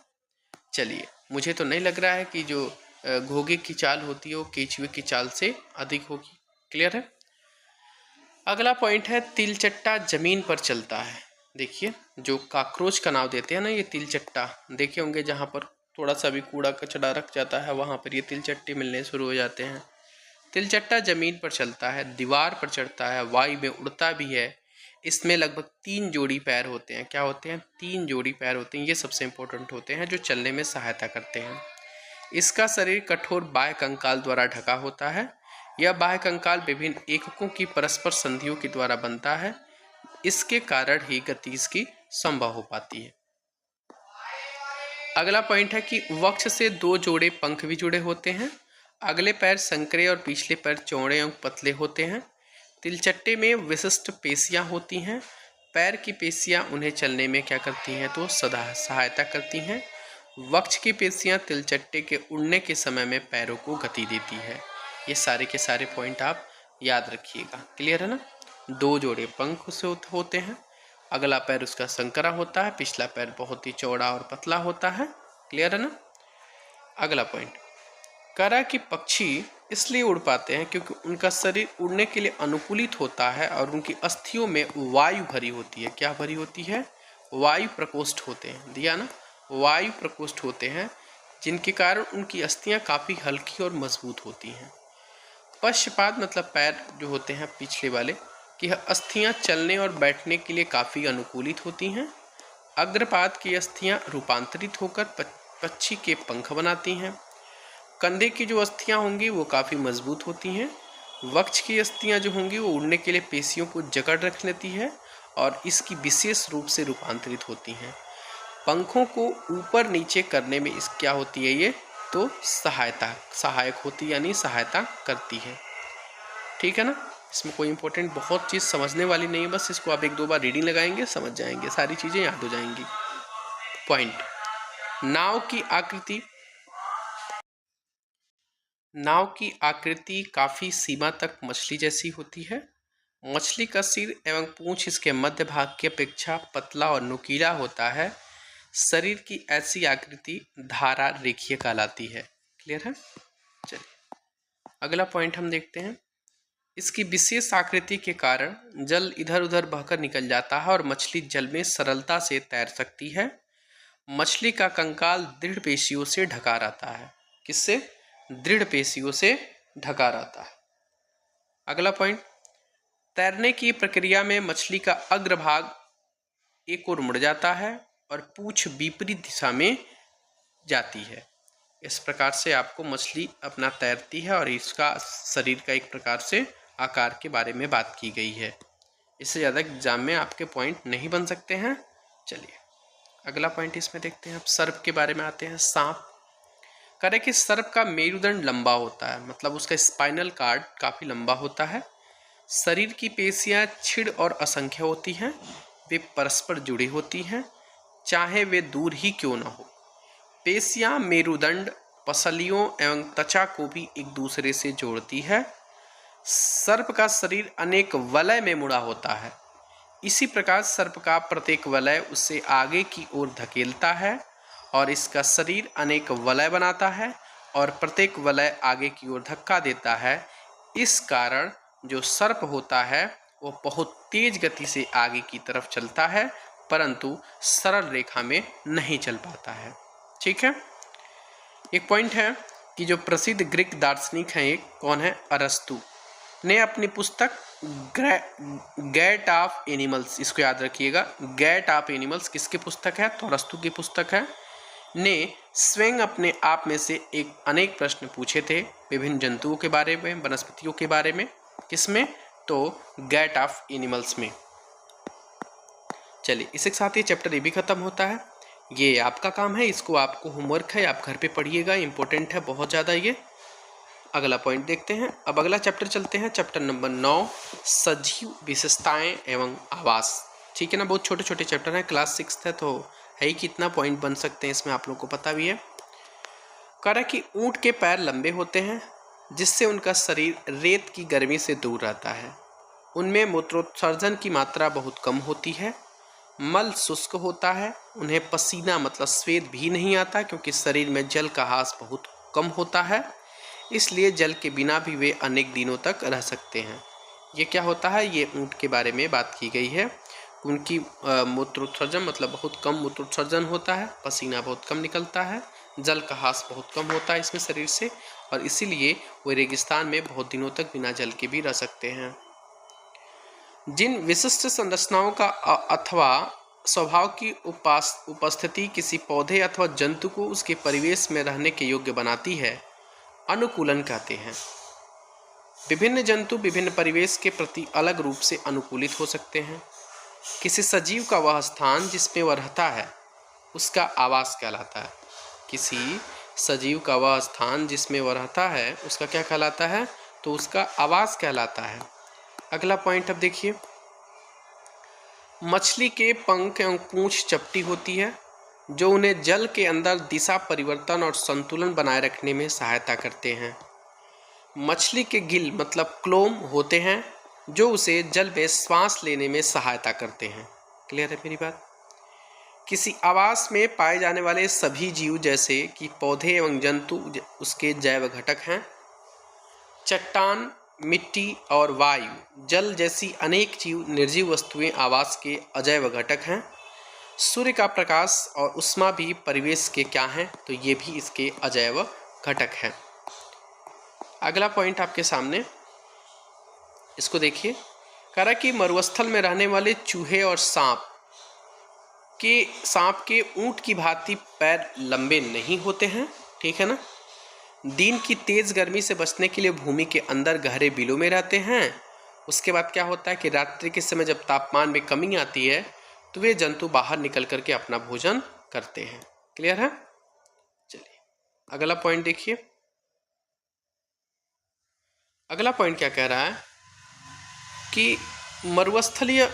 चलिए, मुझे तो नहीं लग रहा है कि जो घोंघे की चाल होती है वो केंचुए की चाल से अधिक होगी। क्लियर है? अगला पॉइंट है तिलचट्टा जमीन पर चलता है। देखिए, जो काकरोच का नाम देते हैं ना, ये तिलचट्टा देखे होंगे, जहाँ पर थोड़ा सा भी कूड़ा कचड़ा रख जाता है वहाँ पर ये तिलचट्टे मिलने शुरू हो जाते हैं। तिलचट्टा जमीन पर चलता है, दीवार पर चढ़ता है, वायु में उड़ता भी है। इसमें लगभग 3 जोड़ी पैर होते हैं। क्या होते हैं? 3 जोड़ी पैर होते हैं। ये सबसे इंपॉर्टेंट होते हैं, जो चलने में सहायता करते हैं। इसका शरीर कठोर बाह्य कंकाल द्वारा ढका होता है। यह बाह्य कंकाल विभिन्न एककों की परस्पर संधियों के द्वारा बनता है। इसके कारण ही गति इसकी संभव हो पाती है। अगला पॉइंट है कि वक्ष से 2 जोड़े पंख भी जुड़े होते हैं। अगले पैर संकरे और पिछले पैर चौड़े एवं पतले होते हैं। तिलचट्टे में विशिष्ट पेशियां होती हैं। पैर की पेशियां उन्हें चलने में क्या करती हैं? तो सदा सहायता करती हैं। वक्ष की पेशियां तिलचट्टे के उड़ने के समय में पैरों को गति देती है। ये सारे के सारे पॉइंट आप याद रखिएगा। क्लियर है ना? 2 जोड़े पंख उसे होते हैं। अगला पैर उसका संकरा होता है, पिछला पैर बहुत ही चौड़ा और पतला होता है। क्लियर है ना? अगला पॉइंट कह रहा है कि पक्षी इसलिए उड़ पाते हैं क्योंकि उनका शरीर उड़ने के लिए अनुकूलित होता है और उनकी अस्थियों में वायु भरी होती है। क्या भरी होती है? वायु प्रकोष्ठ होते हैं। दिया ना? वायु प्रकोष्ठ होते हैं, जिनके कारण उनकी अस्थियां काफ़ी हल्की और मजबूत होती हैं। पश्चपाद मतलब पैर जो होते हैं पिछले वाले, कि अस्थियां चलने और बैठने के लिए काफ़ी अनुकूलित होती हैं। अग्रपाद की अस्थियां रूपांतरित होकर पक्षी के पंख बनाती हैं। कंधे की जो अस्थियां होंगी वो काफ़ी मजबूत होती हैं। वक्ष की अस्थियां जो होंगी वो उड़ने के लिए पेशियों को जकड़ रख लेती है और इसकी विशेष रूप से रूपांतरित होती हैं। पंखों को ऊपर नीचे करने में इस क्या होती है ये? तो सहायक होती है, यानी सहायता करती है। ठीक है ना? इसमें कोई इंपॉर्टेंट बहुत चीज़ समझने वाली नहीं है, बस इसको आप 1-2 बार रीडिंग लगाएंगे, समझ जाएंगे, सारी चीज़ें याद हो जाएंगी। पॉइंट, नाव की आकृति काफ़ी सीमा तक मछली जैसी होती है। मछली का सिर एवं पूंछ इसके मध्य भाग की अपेक्षा पतला और नुकीला होता है। शरीर की ऐसी आकृति धारा रेखीय कहलाती है। क्लियर है? चलिए, अगला पॉइंट हम देखते हैं। इसकी विशेष आकृति के कारण जल इधर उधर बहकर निकल जाता है और मछली जल में सरलता से तैर सकती है। मछली का कंकाल दृढ़ पेशियों से ढका रहता है। किससे? दृढ़ पेशियों से ढका रहता है। अगला पॉइंट, तैरने की प्रक्रिया में मछली का अग्रभाग एक ओर मुड़ जाता है और पूंछ विपरीत दिशा में जाती है। इस प्रकार से आपको मछली अपना तैरती है और इसका शरीर का एक प्रकार से आकार के बारे में बात की गई है। इससे ज़्यादा एग्जाम में आपके पॉइंट नहीं बन सकते हैं। चलिए, अगला पॉइंट इसमें देखते हैं। अब सर्प के बारे में आते हैं। सांप कह कि सर्प का मेरुदंड लंबा होता है, मतलब उसका स्पाइनल कार्ड काफ़ी लंबा होता है। शरीर की पेशियां छिड़ और असंख्य होती हैं। वे परस्पर जुड़ी होती हैं, चाहे वे दूर ही क्यों न हो। पेशियां मेरुदंड, पसलियों एवं त्वचा को भी एक दूसरे से जोड़ती है। सर्प का शरीर अनेक वलय में मुड़ा होता है। इसी प्रकार सर्प का प्रत्येक वलय उसे आगे की ओर धकेलता है और इसका शरीर अनेक वलय बनाता है और प्रत्येक वलय आगे की ओर धक्का देता है। इस कारण जो सर्प होता है वो बहुत तेज गति से आगे की तरफ चलता है, परंतु सरल रेखा में नहीं चल पाता है। ठीक है? एक पॉइंट है कि जो प्रसिद्ध ग्रीक दार्शनिक हैं, एक कौन है? अरस्तु ने अपनी पुस्तक गैट ऑफ एनिमल्स, इसको याद रखिएगा, गैट ऑफ एनिमल्स किसकी पुस्तक है? तो अरस्तु की पुस्तक है। ने स्वयं अपने आप में से अनेक प्रश्न पूछे थे विभिन्न जंतुओं के बारे में, वनस्पतियों के बारे में। किसमें? तो गैट ऑफ एनिमल्स में। चलिए इसके साथ ये चैप्टर ये भी ख़त्म होता है। ये आपका काम है, इसको आपको होमवर्क है, आप घर पे पढ़िएगा, इंपॉर्टेंट है बहुत ज़्यादा ये। अगला पॉइंट देखते हैं। अब अगला चैप्टर चलते हैं, चैप्टर नंबर 9, सजीव विशेषताएं एवं आवास। ठीक है ना, बहुत छोटे छोटे चैप्टर हैं, क्लास 6 है तो है ही कितना पॉइंट बन सकते हैं इसमें, आप लोगों को पता भी है। कह रहा है कि ऊँट के पैर लंबे होते हैं जिससे उनका शरीर रेत की गर्मी से दूर रहता है। उनमें मूत्रोत्सर्जन की मात्रा बहुत कम होती है। मल शुष्क होता है। उन्हें पसीना मतलब स्वेद भी नहीं आता क्योंकि शरीर में जल का हास बहुत कम होता है, इसलिए जल के बिना भी वे अनेक दिनों तक रह सकते हैं। ये क्या होता है, ये ऊँट के बारे में बात की गई है। उनकी मूत्रोत्सर्जन मतलब बहुत कम मूत्रोत्सर्जन होता है, पसीना बहुत कम निकलता है, जल का हास बहुत कम होता है इसमें शरीर से, और इसीलिए वे रेगिस्तान में बहुत दिनों तक बिना जल के भी रह सकते हैं। जिन विशिष्ट संरचनाओं का अथवा स्वभाव की उपस्थिति किसी पौधे अथवा जंतु को उसके परिवेश में रहने के योग्य बनाती है, अनुकूलन कहते हैं। विभिन्न जंतु विभिन्न परिवेश के प्रति अलग रूप से अनुकूलित हो सकते हैं। किसी सजीव का वह स्थान जिसमें वह रहता है उसका आवास कहलाता है। किसी सजीव का वह स्थान जिसमें वह रहता है उसका क्या कहलाता है, तो उसका आवास कहलाता है। अगला पॉइंट अब देखिए, मछली के पंख एवं पूंछ चपटी होती है जो उन्हें जल के अंदर दिशा परिवर्तन और संतुलन बनाए रखने में सहायता करते हैं। मछली के गिल मतलब क्लोम होते हैं जो उसे जल में श्वास लेने में सहायता करते हैं। क्लियर है मेरी बात। किसी आवास में पाए जाने वाले सभी जीव जैसे कि पौधे एवं जंतु उसके जैव घटक हैं। चट्टान, मिट्टी और वायु, जल जैसी अनेक जीव निर्जीव वस्तुएं आवास के अजैव घटक हैं। सूर्य का प्रकाश और उष्मा भी परिवेश के क्या हैं, तो ये भी इसके अजैव घटक हैं। अगला पॉइंट आपके सामने, इसको देखिए। कह रहा कि मरुस्थल में रहने वाले चूहे और सांप के ऊंट की भांति पैर लंबे नहीं होते हैं। ठीक है ना। दिन की तेज गर्मी से बचने के लिए भूमि के अंदर गहरे बिलों में रहते हैं। उसके बाद क्या होता है कि रात्रि के समय जब तापमान में कमी आती है तो वे जंतु बाहर निकल करके अपना भोजन करते हैं। क्लियर है। चलिए अगला पॉइंट देखिए। अगला पॉइंट क्या कह रहा है कि मरुस्थलीय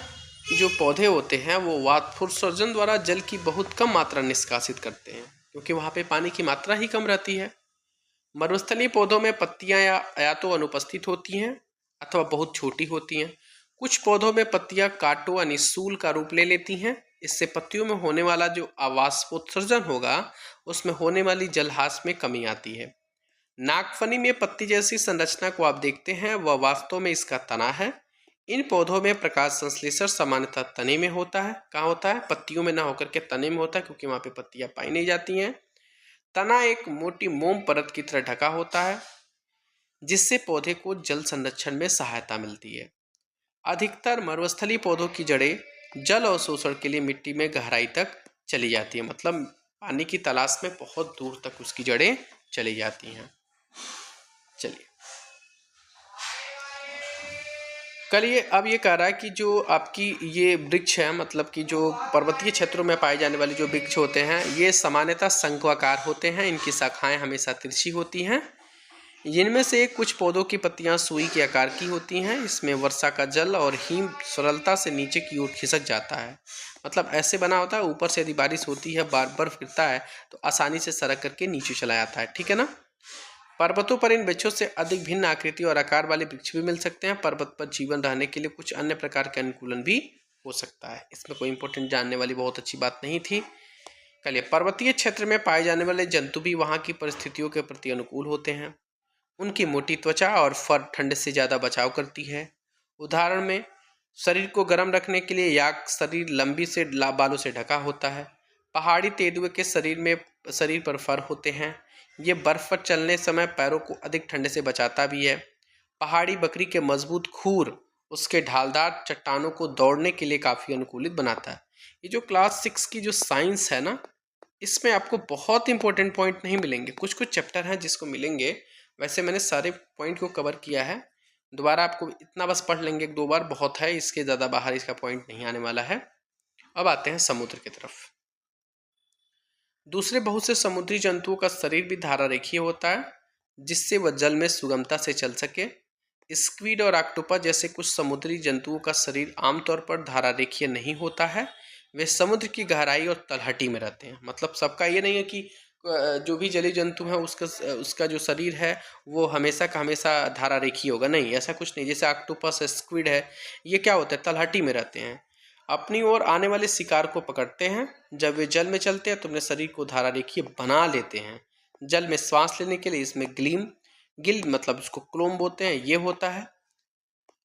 जो पौधे होते हैं वो वाष्पोत्सर्जन द्वारा जल की बहुत कम मात्रा निष्कासित करते हैं क्योंकि वहाँ पे पानी की मात्रा ही कम रहती है। मरुस्थलीय पौधों में पत्तियां या तो अनुपस्थित होती हैं अथवा बहुत छोटी होती हैं। कुछ पौधों में पत्तियां कांटों यानी सूल का रूप ले लेती हैं। इससे पत्तियों में होने वाला जो वाष्पोत्सर्जन होगा उसमें होने वाली जलहास में कमी आती है। नागफनी में पत्ती जैसी संरचना को आप देखते हैं, वह वास्तव में इसका तना है। इन पौधों में प्रकाश संश्लेषण सामान्यतः तने में होता है। कहाँ होता है, पत्तियों में ना होकर के तने में होता है क्योंकि वहाँ पे पत्तियां पाई नहीं जाती हैं। तना एक मोटी मोम परत की तरह ढका होता है जिससे पौधे को जल संरक्षण में सहायता मिलती है। अधिकतर मरुस्थलीय पौधों की जड़ें जल अवशोषण के लिए मिट्टी में गहराई तक चली जाती है, मतलब पानी की तलाश में बहुत दूर तक उसकी जड़ें चली जाती हैं। चलिए कलिए अब ये कह रहा है कि जो आपकी ये वृक्ष है, मतलब कि जो पर्वतीय क्षेत्रों में पाए जाने वाले जो वृक्ष होते हैं ये सामान्यतः शंक्वाकार होते हैं। इनकी शाखाएं हमेशा तिरछी होती हैं। जिनमें से कुछ पौधों की पत्तियां सुई के आकार की होती हैं। इसमें वर्षा का जल और हिम सरलता से नीचे की ओर खिसक जाता है, मतलब ऐसे बना होता है ऊपर से यदि बारिश होती है बर्फ गिरता है तो आसानी से सरक करके नीचे चला जाता है। ठीक है ना। पर्वतों पर इन वृक्षों से अधिक भिन्न आकृति और आकार वाले वृक्ष भी मिल सकते हैं। पर्वत पर जीवन रहने के लिए कुछ अन्य प्रकार के अनुकूलन भी हो सकता है। इसमें कोई इंपॉर्टेंट जानने वाली बहुत अच्छी बात नहीं थी। कलिए पर्वतीय क्षेत्र में पाए जाने वाले जंतु भी वहाँ की परिस्थितियों के प्रति अनुकूल होते हैं। उनकी मोटी त्वचा और फर ठंड से ज़्यादा बचाव करती है। उदाहरण में शरीर को गर्म रखने के लिए याक शरीर लंबी से बालों से ढका होता है। पहाड़ी तेंदुए के शरीर पर फर होते हैं। ये बर्फ पर चलने समय पैरों को अधिक ठंड से बचाता भी है। पहाड़ी बकरी के मजबूत खूर उसके ढालदार चट्टानों को दौड़ने के लिए काफ़ी अनुकूलित बनाता है। ये जो क्लास 6 की जो साइंस है ना, इसमें आपको बहुत इंपॉर्टेंट पॉइंट नहीं मिलेंगे, कुछ कुछ चैप्टर हैं जिसको मिलेंगे। वैसे मैंने सारे पॉइंट को कवर किया है। दोबारा आपको इतना बस पढ़ लेंगे 1-2 बार, बहुत है, इसके ज़्यादा बाहर इसका पॉइंट नहीं आने वाला है। अब आते हैं समुद्र की तरफ। दूसरे बहुत से समुद्री जंतुओं का शरीर भी धारा रेखीय होता है, जिससे वह जल में सुगमता से चल सके। स्क्विड और ऑक्टोपस जैसे कुछ समुद्री जंतुओं का शरीर आमतौर पर धारा रेखीय नहीं होता है, वे समुद्र की गहराई और तलहटी में रहते हैं। मतलब सबका ये नहीं है कि जो भी जलीय जंतु है उसका जो शरीर है वो हमेशा का हमेशा धारा रेखीय होगा, नहीं, ऐसा कुछ नहीं। जैसे ऑक्टोपस है, स्क्विड है, ये क्या होता है, तलहटी में रहते हैं, अपनी ओर आने वाले शिकार को पकड़ते हैं। जब वे जल में चलते हैं तो अपने शरीर को धारा रेखीय बना लेते हैं। जल में श्वास लेने के लिए इसमें गिल मतलब उसको क्लोम बोलते हैं, ये होता है।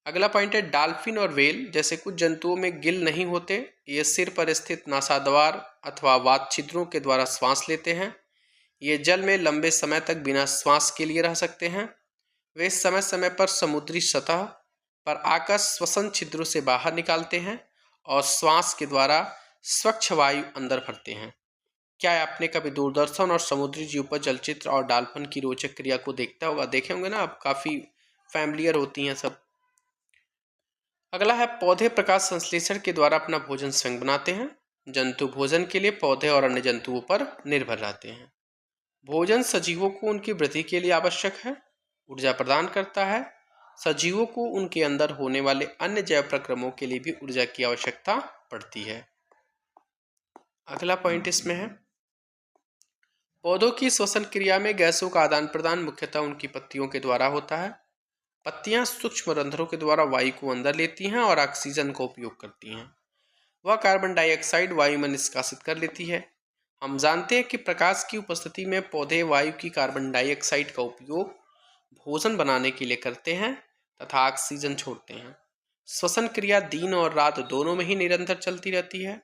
अगला पॉइंट है डॉल्फिन और व्हेल जैसे कुछ जंतुओं में गिल नहीं होते, ये सिर पर स्थित नासाद्वार अथवा वात छिद्रों के द्वारा श्वास लेते हैं। ये जल में लंबे समय तक बिना श्वास के लिए रह सकते हैं। वे समय समय पर समुद्री सतह पर आकर श्वसन छिद्रों से बाहर निकालते हैं और श्वास के द्वारा स्वच्छ वायु अंदर भरते हैं। क्या आपने कभी दूरदर्शन और समुद्री जीव पर चलचित्र और डॉल्फिन की रोचक क्रिया को देखता होगा, देखे होंगे ना आप, काफ़ी फैमिलियर होती हैं सब। अगला है पौधे प्रकाश संश्लेषण के द्वारा अपना भोजन स्वयं बनाते हैं। जंतु भोजन के लिए पौधे और अन्य जंतुओं पर निर्भर रहते हैं। भोजन सजीवों को उनकी वृद्धि के लिए आवश्यक है, ऊर्जा प्रदान करता है। सजीवों को उनके अंदर होने वाले अन्य जैव प्रक्रमों के लिए भी ऊर्जा की आवश्यकता पड़ती है। अगला पॉइंट इसमें है पौधों की श्वसन क्रिया में गैसों का आदान प्रदान मुख्यतः उनकी पत्तियों के द्वारा होता है। पत्तियां सूक्ष्म रंध्रों के द्वारा वायु को अंदर लेती हैं और ऑक्सीजन का उपयोग करती हैं। वह कार्बन डाइऑक्साइड वायु में निष्कासित कर लेती है। हम जानते हैं कि प्रकाश की उपस्थिति में पौधे वायु की कार्बन डाइऑक्साइड का उपयोग भोजन बनाने के लिए करते हैं तथा ऑक्सीजन छोड़ते हैं। श्वसन क्रिया दिन और रात दोनों में ही निरंतर चलती रहती है।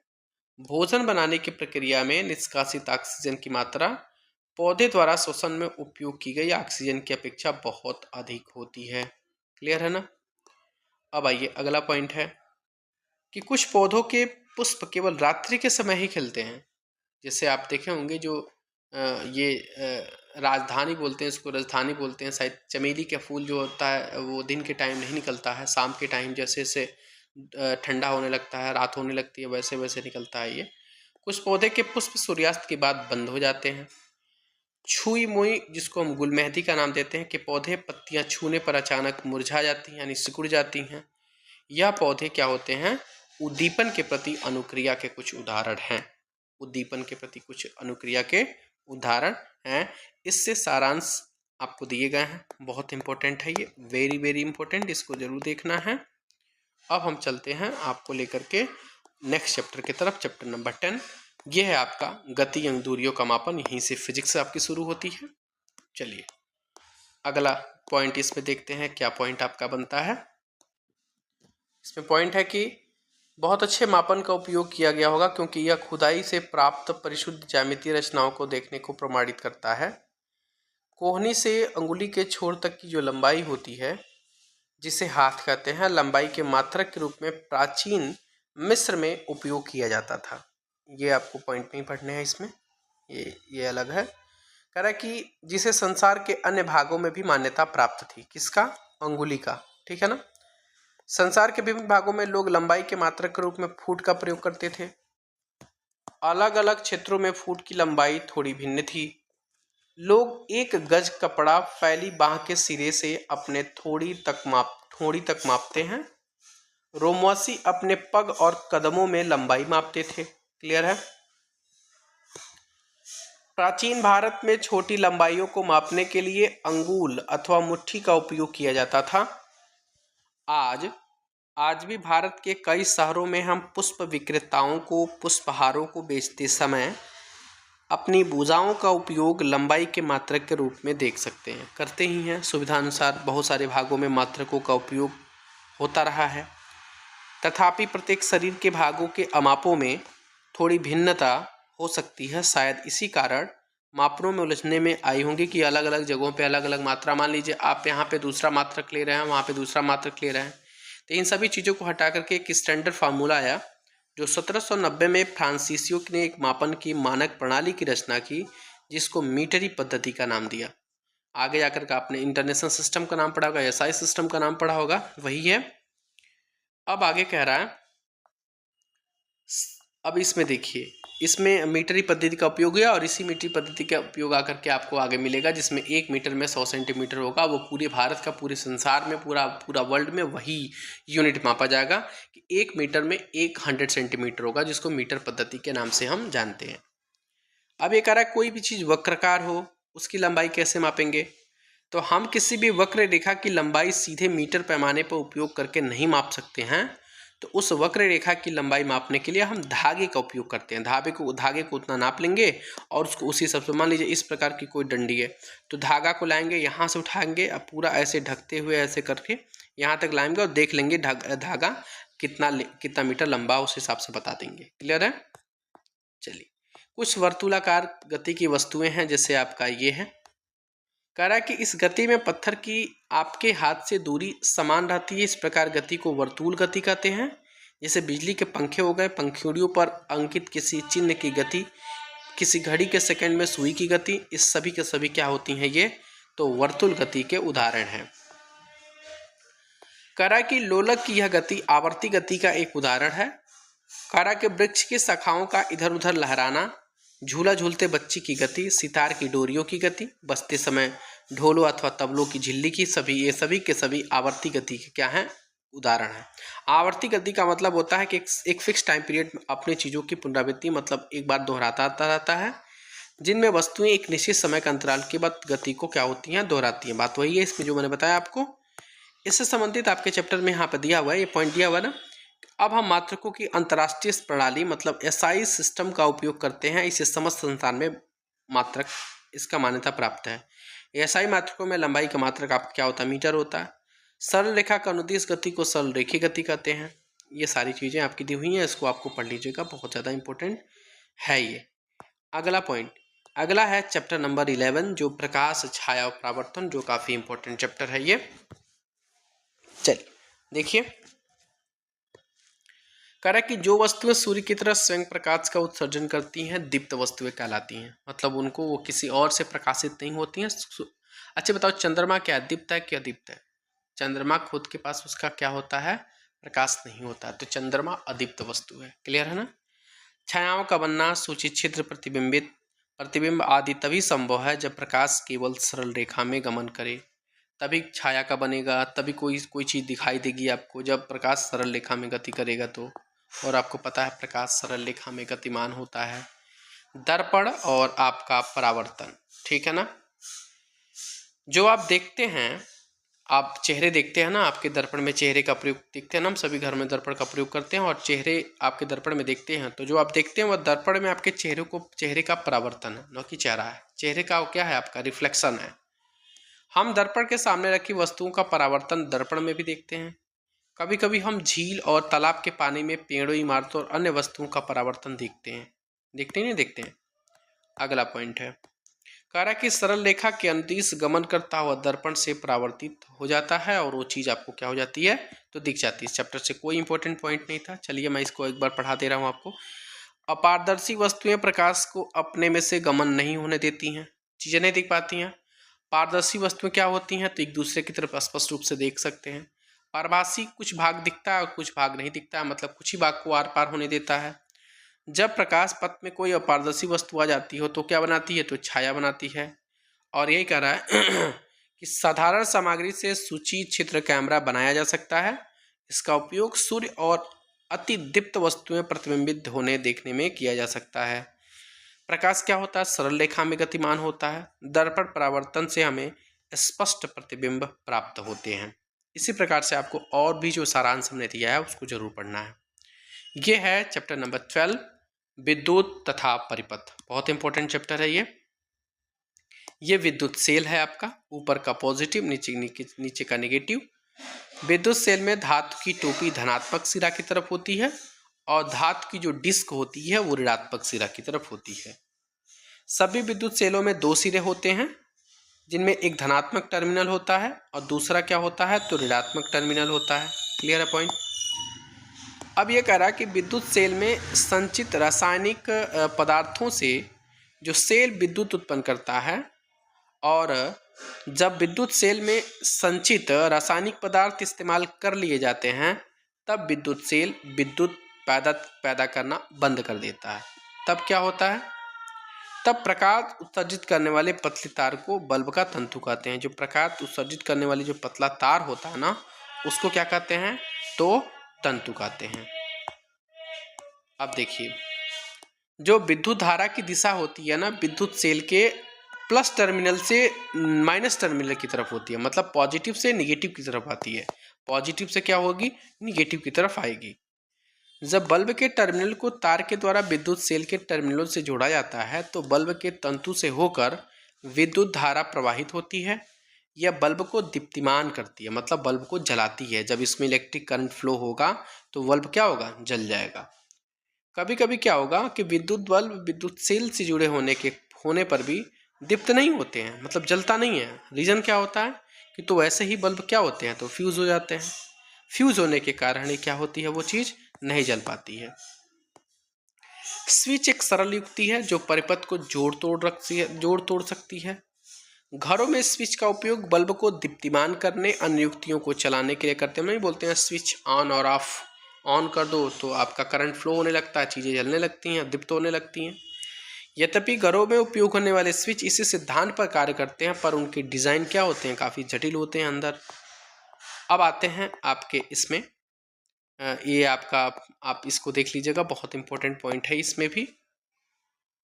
भोजन बनाने की प्रक्रिया में निष्कासित ऑक्सीजन की मात्रा पौधे द्वारा श्वसन में उपयोग की गई ऑक्सीजन की अपेक्षा बहुत अधिक होती है। क्लियर है ना। अब आइए अगला पॉइंट है कि कुछ पौधों के पुष्प केवल रात्रि के समय ही खिलते हैं। जैसे आप देखे होंगे जो राजधानी बोलते हैं, इसको राजधानी बोलते हैं शायद, चमेली का फूल जो होता है वो दिन के टाइम नहीं निकलता है, शाम के टाइम जैसे जैसे ठंडा होने लगता है, रात होने लगती है, वैसे वैसे निकलता है ये। कुछ पौधे के पुष्प सूर्यास्त के बाद बंद हो जाते हैं। छुई मुई जिसको हम गुलमेहदी का नाम देते हैं कि पौधे पत्तियां छूने पर अचानक मुरझा जाती हैं यानी सिकुड़ जाती हैं। यह पौधे क्या होते हैं, उद्दीपन के प्रति अनुक्रिया के कुछ उदाहरण हैं। उद्दीपन के प्रति कुछ अनुक्रिया के उदाहरण हैं। इससे सारांश आपको दिए गए हैं, बहुत इंपॉर्टेंट है ये, वेरी वेरी इंपॉर्टेंट, इसको जरूर देखना है। अब हम चलते हैं आपको लेकर के नेक्स्ट चैप्टर की तरफ, चैप्टर नंबर 10। ये है आपका गति अंग दूरियों का मापन, यहीं से फिजिक्स आपकी शुरू होती है। चलिए अगला पॉइंट इसमें देखते हैं क्या पॉइंट आपका बनता है। इसमें पॉइंट है कि बहुत अच्छे मापन का उपयोग किया गया होगा क्योंकि यह खुदाई से प्राप्त परिशुद्ध ज्यामितीय रचनाओं को देखने को प्रमाणित करता है। कोहनी से अंगुली के छोर तक की जो लंबाई होती है जिसे हाथ कहते हैं, लंबाई के मात्रक के रूप में प्राचीन मिस्र में उपयोग किया जाता था। ये आपको पॉइंट नहीं पढ़ने हैं इसमें, ये अलग है। कह रहा है कि जिसे संसार के अन्य भागों में भी मान्यता प्राप्त थी, किसका, अंगुली का, ठीक है ना। संसार के विभिन्न भागों में लोग लंबाई के मात्रक के रूप में फुट का प्रयोग करते थे। अलग अलग क्षेत्रों में फुट की लंबाई थोड़ी भिन्न थी। लोग 1 गज कपड़ा फैली बाह के सिरे से अपने ठोड़ी तक मापते हैं। रोमवासी अपने पग और कदमों में लंबाई मापते थे। क्लियर है। प्राचीन भारत में छोटी लंबाइयों को मापने के लिए अंगुल अथवा मुट्ठी का उपयोग किया जाता था। आज भी भारत के कई शहरों में हम पुष्प विक्रेताओं को पुष्पहारों को बेचते समय अपनी भुजाओं का उपयोग लंबाई के मात्रक के रूप में देख सकते हैं, करते ही हैं। सुविधा अनुसार बहुत सारे भागों में मात्रकों का उपयोग होता रहा है। तथापि प्रत्येक शरीर के भागों के अमापों में थोड़ी भिन्नता हो सकती है। शायद इसी कारण मापनों में उलझने में आई होंगी कि अलग अलग जगहों पे अलग अलग मात्रा, मान लीजिए आप यहाँ पे दूसरा मात्रक ले रहे हैं, वहाँ पे दूसरा मात्रक ले रहे हैं, तो इन सभी चीज़ों को हटा करके एक स्टैंडर्ड फार्मूला आया जो 1790 में फ्रांसीसियो ने एक मापन की मानक प्रणाली की रचना की जिसको मीटरी पद्धति का नाम दिया। आगे जाकर के आपने इंटरनेशनल सिस्टम का नाम पढ़ा होगा, एसआई सिस्टम का नाम पढ़ा होगा, वही है। अब आगे कह रहा है, अब इसमें देखिए, इसमें मीटरी पद्धति का उपयोग है और इसी मीटरी पद्धति का उपयोग आकर के आपको आगे मिलेगा, जिसमें 1 मीटर में 100 सेंटीमीटर होगा। वो पूरे भारत का, पूरे संसार में, पूरा वर्ल्ड में वही यूनिट मापा जाएगा कि 1 मीटर में 100 सेंटीमीटर होगा, जिसको मीटर पद्धति के नाम से हम जानते हैं। अब ये कह रहा है कोई भी चीज़ वक्राकार हो उसकी लंबाई कैसे मापेंगे? तो हम किसी भी वक्र रेखा की लंबाई सीधे मीटर पैमाने पर उपयोग करके नहीं माप सकते हैं। तो उस वक्र रेखा की लंबाई मापने के लिए हम धागे का उपयोग करते हैं। धागे को उतना नाप लेंगे और उसको उसी हिसाब से, मान लीजिए इस प्रकार की कोई डंडी है, तो धागा को लाएंगे, यहाँ से उठाएंगे, अब पूरा ऐसे ढकते हुए ऐसे करके यहाँ तक लाएंगे और देख लेंगे धागा कितना मीटर लंबा, उस हिसाब से बता देंगे। क्लियर है? चलिए, कुछ वर्तुलाकार गति की वस्तुएं हैं, जैसे आपका ये है। कह रहा है कि इस गति में पत्थर की आपके हाथ से दूरी समान रहती है। इस प्रकार गति को वर्तुल गति कहते हैं। जैसे बिजली के पंखे हो गए, पंखुड़ियों पर अंकित किसी चिन्ह की गति, किसी घड़ी के सेकंड में सुई की गति, इस सभी के सभी क्या होती हैं? ये तो वर्तुल गति के उदाहरण हैं। कह रहा है कि लोलक की यह गति आवर्ती गति का एक उदाहरण है। कह रहा है कि वृक्ष की शाखाओं का इधर उधर लहराना, झूला झूलते बच्ची की गति, सितार की डोरियों की गति, बजते समय ढोलों अथवा तबलों की झिल्ली की, ये सभी के सभी आवर्ती गति के क्या हैं? उदाहरण है। आवर्ती गति का मतलब होता है कि एक फिक्स टाइम पीरियड में अपने चीज़ों की पुनरावृत्ति, मतलब एक बार दोहराता रहता है, जिनमें वस्तुएं एक निश्चित समय का अंतराल के बाद गति को क्या होती हैं? दोहराती हैं। बात वही है इसमें जो मैंने बताया आपको। इससे संबंधित आपके चैप्टर में यहाँ पर दिया हुआ है, ये पॉइंट दिया हुआ है ना। अब हम मात्रकों की अंतर्राष्ट्रीय प्रणाली मतलब एसआई सिस्टम का उपयोग करते हैं। इसे समस्त संसार में मात्रक इसका मान्यता प्राप्त है। एसआई मात्रकों में लंबाई का मात्रक आपका क्या होता है? मीटर होता है। सरल रेखा का अनुदिश गति को सरल रेखीय गति कहते हैं। ये सारी चीज़ें आपकी दी हुई हैं, इसको आपको पढ़ लीजिएगा, बहुत ज़्यादा इंपॉर्टेंट है ये। अगला पॉइंट, अगला है चैप्टर नंबर 11, जो प्रकाश, छाया और परावर्तन, जो काफ़ी इंपॉर्टेंट चैप्टर है ये। चलिए देखिए, कह रहा है कि जो वस्तुएं सूर्य की तरह स्वयं प्रकाश का उत्सर्जन करती हैं दीप्त वस्तुएं कहलाती हैं। मतलब उनको वो किसी और से प्रकाशित नहीं होती हैं। अच्छा बताओ, चंद्रमा क्या दीप्त है क्या दीप्त है? चंद्रमा खुद के पास उसका क्या होता है? प्रकाश नहीं होता, तो चंद्रमा अदीप्त वस्तु है। क्लियर है ना? छायाओं का बनना, सूची छिद्र, प्रतिबिंब आदि तभी संभव है जब प्रकाश केवल सरल रेखा में गमन करे, तभी छाया का बनेगा, तभी कोई चीज़ दिखाई देगी आपको, जब प्रकाश सरल रेखा में गति करेगा तो। और आपको पता है प्रकाश सरल रेखा में गतिमान होता है। दर्पण और आपका परावर्तन, ठीक है ना? जो आप देखते हैं, आप चेहरे देखते हैं ना, आपके दर्पण में चेहरे का प्रयोग देखते हैं ना, हम सभी घर में दर्पण का प्रयोग करते हैं और चेहरे आपके दर्पण में देखते हैं। तो जो आप देखते हैं वह दर्पण में आपके चेहरे का परावर्तन है, न कि चेहरा है। चेहरे का क्या है? आपका रिफ्लेक्शन है। हम दर्पण के सामने रखी वस्तुओं का परावर्तन दर्पण में भी देखते हैं। कभी कभी हम झील और तालाब के पानी में पेड़ों, इमारतों और अन्य वस्तुओं का परावर्तन देखते हैं। देखते नहीं देखते हैं? अगला पॉइंट है, कह रहा है कि सरल रेखा के अनुदिश गमन करता हुआ दर्पण से परावर्तित हो जाता है और वो चीज़ आपको क्या हो जाती है? तो दिख जाती है। इस चैप्टर से कोई इंपॉर्टेंट पॉइंट नहीं था। चलिए मैं इसको एक बार पढ़ा दे रहा हूँ आपको। अपारदर्शी वस्तुएं प्रकाश को अपने में से गमन नहीं होने देती हैं, चीज़ें नहीं दिख पाती हैं। पारदर्शी वस्तुएं क्या होती हैं? तो एक दूसरे की तरफ स्पष्ट रूप से देख सकते हैं। पारभासी, कुछ भाग दिखता है और कुछ भाग नहीं दिखता है, मतलब कुछ ही भाग को आर पार होने देता है। जब प्रकाश पथ में कोई अपारदर्शी वस्तु आ जाती हो तो क्या बनाती है? तो छाया बनाती है। और यही कह रहा है कि साधारण सामग्री से सूची छिद्र कैमरा बनाया जा सकता है। इसका उपयोग सूर्य और अति दीप्त वस्तुएं प्रतिबिंबित होने देखने में किया जा सकता है। प्रकाश क्या होता है? सरल रेखा में गतिमान होता है। दर्पण परावर्तन से हमें स्पष्ट प्रतिबिंब प्राप्त होते हैं। इसी प्रकार से आपको और भी जो सारांश हमने दिया है उसको जरूर पढ़ना है। ये है चैप्टर नंबर 12, विद्युत तथा परिपथ। बहुत इंपॉर्टेंट चैप्टर है ये विद्युत सेल है आपका, ऊपर का पॉजिटिव, नीचे का नेगेटिव। विद्युत सेल में धातु की टोपी धनात्मक सिरा की तरफ होती है और धातु की जो डिस्क होती है वो ऋणात्मक सिरा की तरफ होती है। सभी विद्युत सेलों में 2 सिरे होते हैं, जिनमें एक धनात्मक टर्मिनल होता है और दूसरा क्या होता है? तो ऋणात्मक टर्मिनल होता है। क्लियर है पॉइंट? अब ये कह रहा है कि विद्युत सेल में संचित रासायनिक पदार्थों से जो सेल विद्युत उत्पन्न करता है और जब विद्युत सेल में संचित रासायनिक पदार्थ इस्तेमाल कर लिए जाते हैं तब विद्युत सेल विद्युत पैदा करना बंद कर देता है। तब क्या होता है? तब प्रकाश उत्सर्जित करने वाले पतले तार को बल्ब का तंतु कहते हैं। जो प्रकाश उत्सर्जित करने वाली जो पतला तार होता है ना, उसको क्या कहते हैं? तो तंतु कहते हैं। अब देखिए, जो विद्युत धारा की दिशा होती है ना, विद्युत सेल के प्लस टर्मिनल से माइनस टर्मिनल की तरफ होती है, मतलब पॉजिटिव से निगेटिव की तरफ आती है। पॉजिटिव से क्या होगी? निगेटिव की तरफ आएगी। जब बल्ब के टर्मिनल को तार के द्वारा विद्युत सेल के टर्मिनलों से जोड़ा जाता है तो बल्ब के तंतु से होकर विद्युत धारा प्रवाहित होती है। यह बल्ब को दीप्तिमान करती है, मतलब बल्ब को जलाती है। जब इसमें इलेक्ट्रिक करंट फ्लो होगा तो बल्ब क्या होगा? जल जाएगा। कभी कभी क्या होगा कि विद्युत बल्ब विद्युत सेल से जुड़े होने पर भी दीप्त नहीं होते हैं, मतलब जलता नहीं है। रीजन क्या होता है कि तो वैसे ही बल्ब क्या होते हैं? तो फ्यूज हो जाते हैं। फ्यूज होने के कारण क्या होती है? वो चीज नहीं जल पाती है। स्विच एक सरल युक्ति है जो परिपथ को जोड़ तोड़ सकती है। घरों में स्विच का उपयोग बल्ब को दीप्तिमान करने, अन्य युक्तियों को चलाने के लिए करते हैं। नहीं बोलते हैं स्विच ऑन और ऑफ, ऑन कर दो तो आपका करंट फ्लो होने लगता है, चीज़ें जलने लगती हैं, दीप्त होने लगती हैं। यद्यपि घरों में उपयोग होने वाले स्विच इसी सिद्धांत पर कार्य करते हैं, पर उनके डिज़ाइन क्या होते हैं? काफ़ी जटिल होते हैं अंदर। अब आते हैं आपके इसमें, ये आपका, आप इसको देख लीजिएगा, बहुत इंपॉर्टेंट पॉइंट है इसमें भी।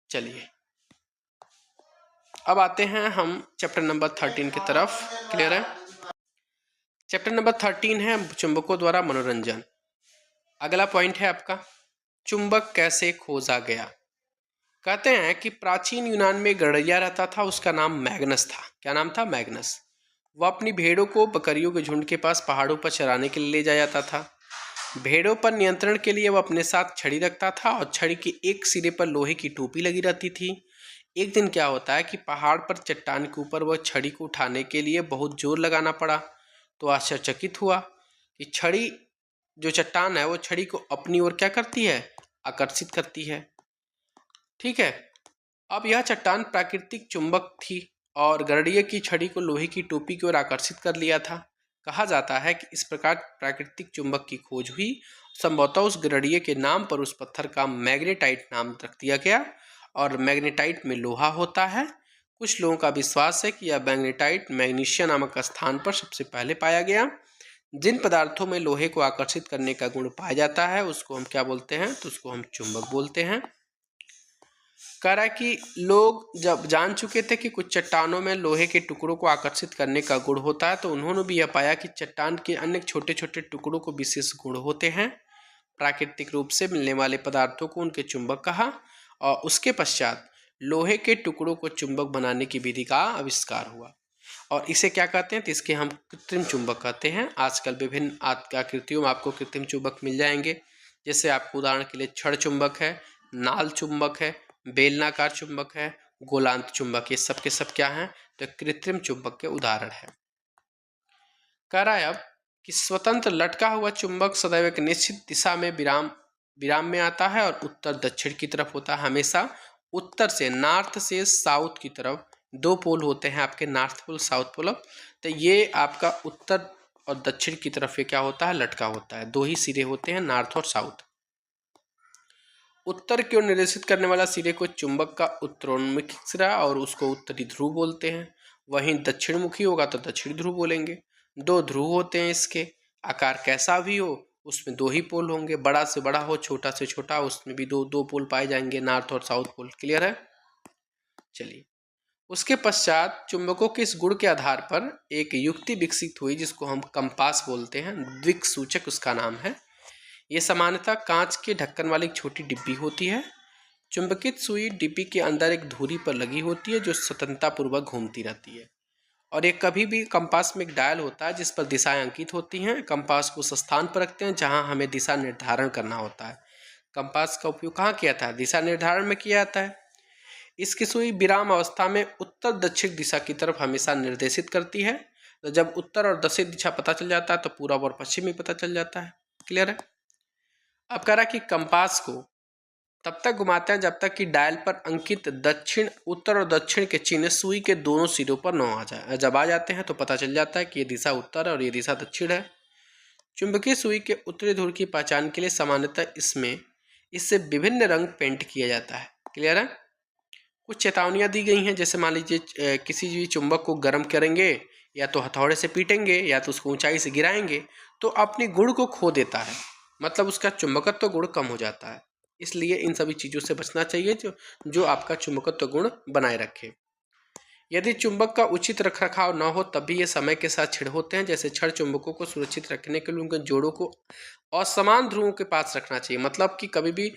चलिए अब आते हैं हम चैप्टर नंबर 13 की तरफ। क्लियर है? चैप्टर नंबर 13 है चुंबकों द्वारा मनोरंजन। अगला पॉइंट है आपका, चुंबक कैसे खोजा गया। कहते हैं कि प्राचीन यूनान में गड़ैया रहता था, उसका नाम मैग्नस था। क्या नाम था? मैग्नस। वह अपनी भेड़ों को बकरियों के झुंड के पास पहाड़ों पर चराने के लिए ले जाया जाता था। भेड़ों पर नियंत्रण के लिए वह अपने साथ छड़ी रखता था और छड़ी के एक सिरे पर लोहे की टोपी लगी रहती थी। एक दिन क्या होता है कि पहाड़ पर चट्टान के ऊपर वह छड़ी को उठाने के लिए बहुत जोर लगाना पड़ा, तो आश्चर्यचकित हुआ कि छड़ी, जो चट्टान है, वो छड़ी को अपनी ओर क्या करती है? आकर्षित करती है। ठीक है। अब यह चट्टान प्राकृतिक चुंबक थी और गड़िए की छड़ी को लोहे की टोपी की ओर आकर्षित कर लिया था। कहा जाता है कि इस प्रकार प्राकृतिक चुंबक की खोज हुई। संभवतः उस गड़िए के नाम पर उस पत्थर का मैग्नेटाइट नाम रख दिया गया, और मैग्नेटाइट में लोहा होता है। कुछ लोगों का विश्वास है कि यह मैग्नेटाइट मैग्नीशिया नामक स्थान पर सबसे पहले पाया गया। जिन पदार्थों में लोहे को आकर्षित करने का गुण पाया जाता है उसको हम क्या बोलते हैं? तो उसको हम चुंबक बोलते हैं। कह रहा है कि लोग जब जान चुके थे कि कुछ चट्टानों में लोहे के टुकड़ों को आकर्षित करने का गुण होता है, तो उन्होंने भी यह पाया कि चट्टान के अन्य छोटे छोटे टुकड़ों को विशेष गुण होते हैं। प्राकृतिक रूप से मिलने वाले पदार्थों को उनके चुंबक कहा, और उसके पश्चात लोहे के टुकड़ों को चुंबक बनाने की विधि का आविष्कार हुआ, और इसे क्या कहते हैं? तो इसके हम कृत्रिम चुंबक कहते हैं। आजकल विभिन्न आकृतियों में आपको कृत्रिम चुंबक मिल जाएंगे। जैसे आपको उदाहरण के लिए छड़ चुंबक है, नाल चुंबक है, बेलनाकार चुंबक है, गोलांत चुंबक, ये सब के सब क्या हैं? तो कृत्रिम चुंबक के उदाहरण है। कह रहा है अब कि स्वतंत्र लटका हुआ चुंबक सदैव एक निश्चित दिशा में विराम में आता है और उत्तर दक्षिण की तरफ होता है। हमेशा उत्तर से, नॉर्थ से साउथ की तरफ दो पोल होते हैं आपके, नॉर्थ पोल, साउथ पोल। तो ये आपका उत्तर और दक्षिण की तरफ ये क्या होता है? लटका होता है। दो ही सिरे होते हैं, नॉर्थ और साउथ। उत्तर की ओर निर्देशित करने वाला सिरे को चुंबक का उत्तरोन्मुखी सिरा और उसको उत्तरी ध्रुव बोलते हैं। वहीं दक्षिणमुखी होगा तो दक्षिणी ध्रुव बोलेंगे। दो ध्रुव होते हैं इसके, आकार कैसा भी हो उसमें दो ही पोल होंगे, बड़ा से बड़ा हो, छोटा से छोटा, उसमें भी दो दो पोल पाए जाएंगे, नॉर्थ और साउथ पोल। क्लियर है? चलिए, उसके पश्चात चुंबकों के इस गुण के आधार पर एक युक्ति विकसित हुई जिसको हम कंपास बोलते हैं। द्विक सूचक उसका नाम है। ये सामान्यतः कांच के ढक्कन वाली एक छोटी डिब्बी होती है। चुंबकित सुई डिब्बी के अंदर एक धुरी पर लगी होती है जो स्वतंत्रतापूर्वक घूमती रहती है, और एक कभी भी कंपास में एक डायल होता है जिस पर दिशाएं अंकित होती हैं। कंपास को उस स्थान पर रखते हैं जहां हमें दिशा निर्धारण करना होता है। कंपास का उपयोग कहाँ किया था? दिशा निर्धारण में किया जाता है। इसकी सुई विराम अवस्था में उत्तर दक्षिण दिशा की तरफ हमेशा निर्देशित करती है। तो जब उत्तर और दक्षिण दिशा पता चल जाता है तो पूरब और पश्चिम भी पता चल जाता है। क्लियर है? अब कह रहा है कि कंपास को तब तक घुमाते हैं जब तक कि डायल पर अंकित दक्षिण, उत्तर और दक्षिण के चिन्ह सुई के दोनों सिरों पर न आ जाए। जब आ जाते हैं तो पता चल जाता है कि ये दिशा उत्तर है और ये दिशा दक्षिण है। चुंबकीय सुई के उत्तरी ध्रुव की पहचान के लिए सामान्यतः इससे विभिन्न रंग पेंट किया जाता है। क्लियर है? कुछ चेतावनियां दी गई हैं, जैसे मान लीजिए किसी भी चुंबक को गर्म करेंगे या तो हथौड़े से पीटेंगे या तो उसको ऊंचाई से गिराएंगे तो अपनी गुण को खो देता है, मतलब उसका चुंबकत्व गुण कम हो जाता है। इसलिए इन सभी चीज़ों से बचना चाहिए जो आपका चुंबकत्व गुण बनाए रखे। यदि चुंबक का उचित रखरखाव न हो तब भी ये समय के साथ क्षीण होते हैं। जैसे क्षण चुंबकों को सुरक्षित रखने के लिए उनके जोड़ों को असमान ध्रुवों के पास रखना चाहिए। मतलब कि कभी भी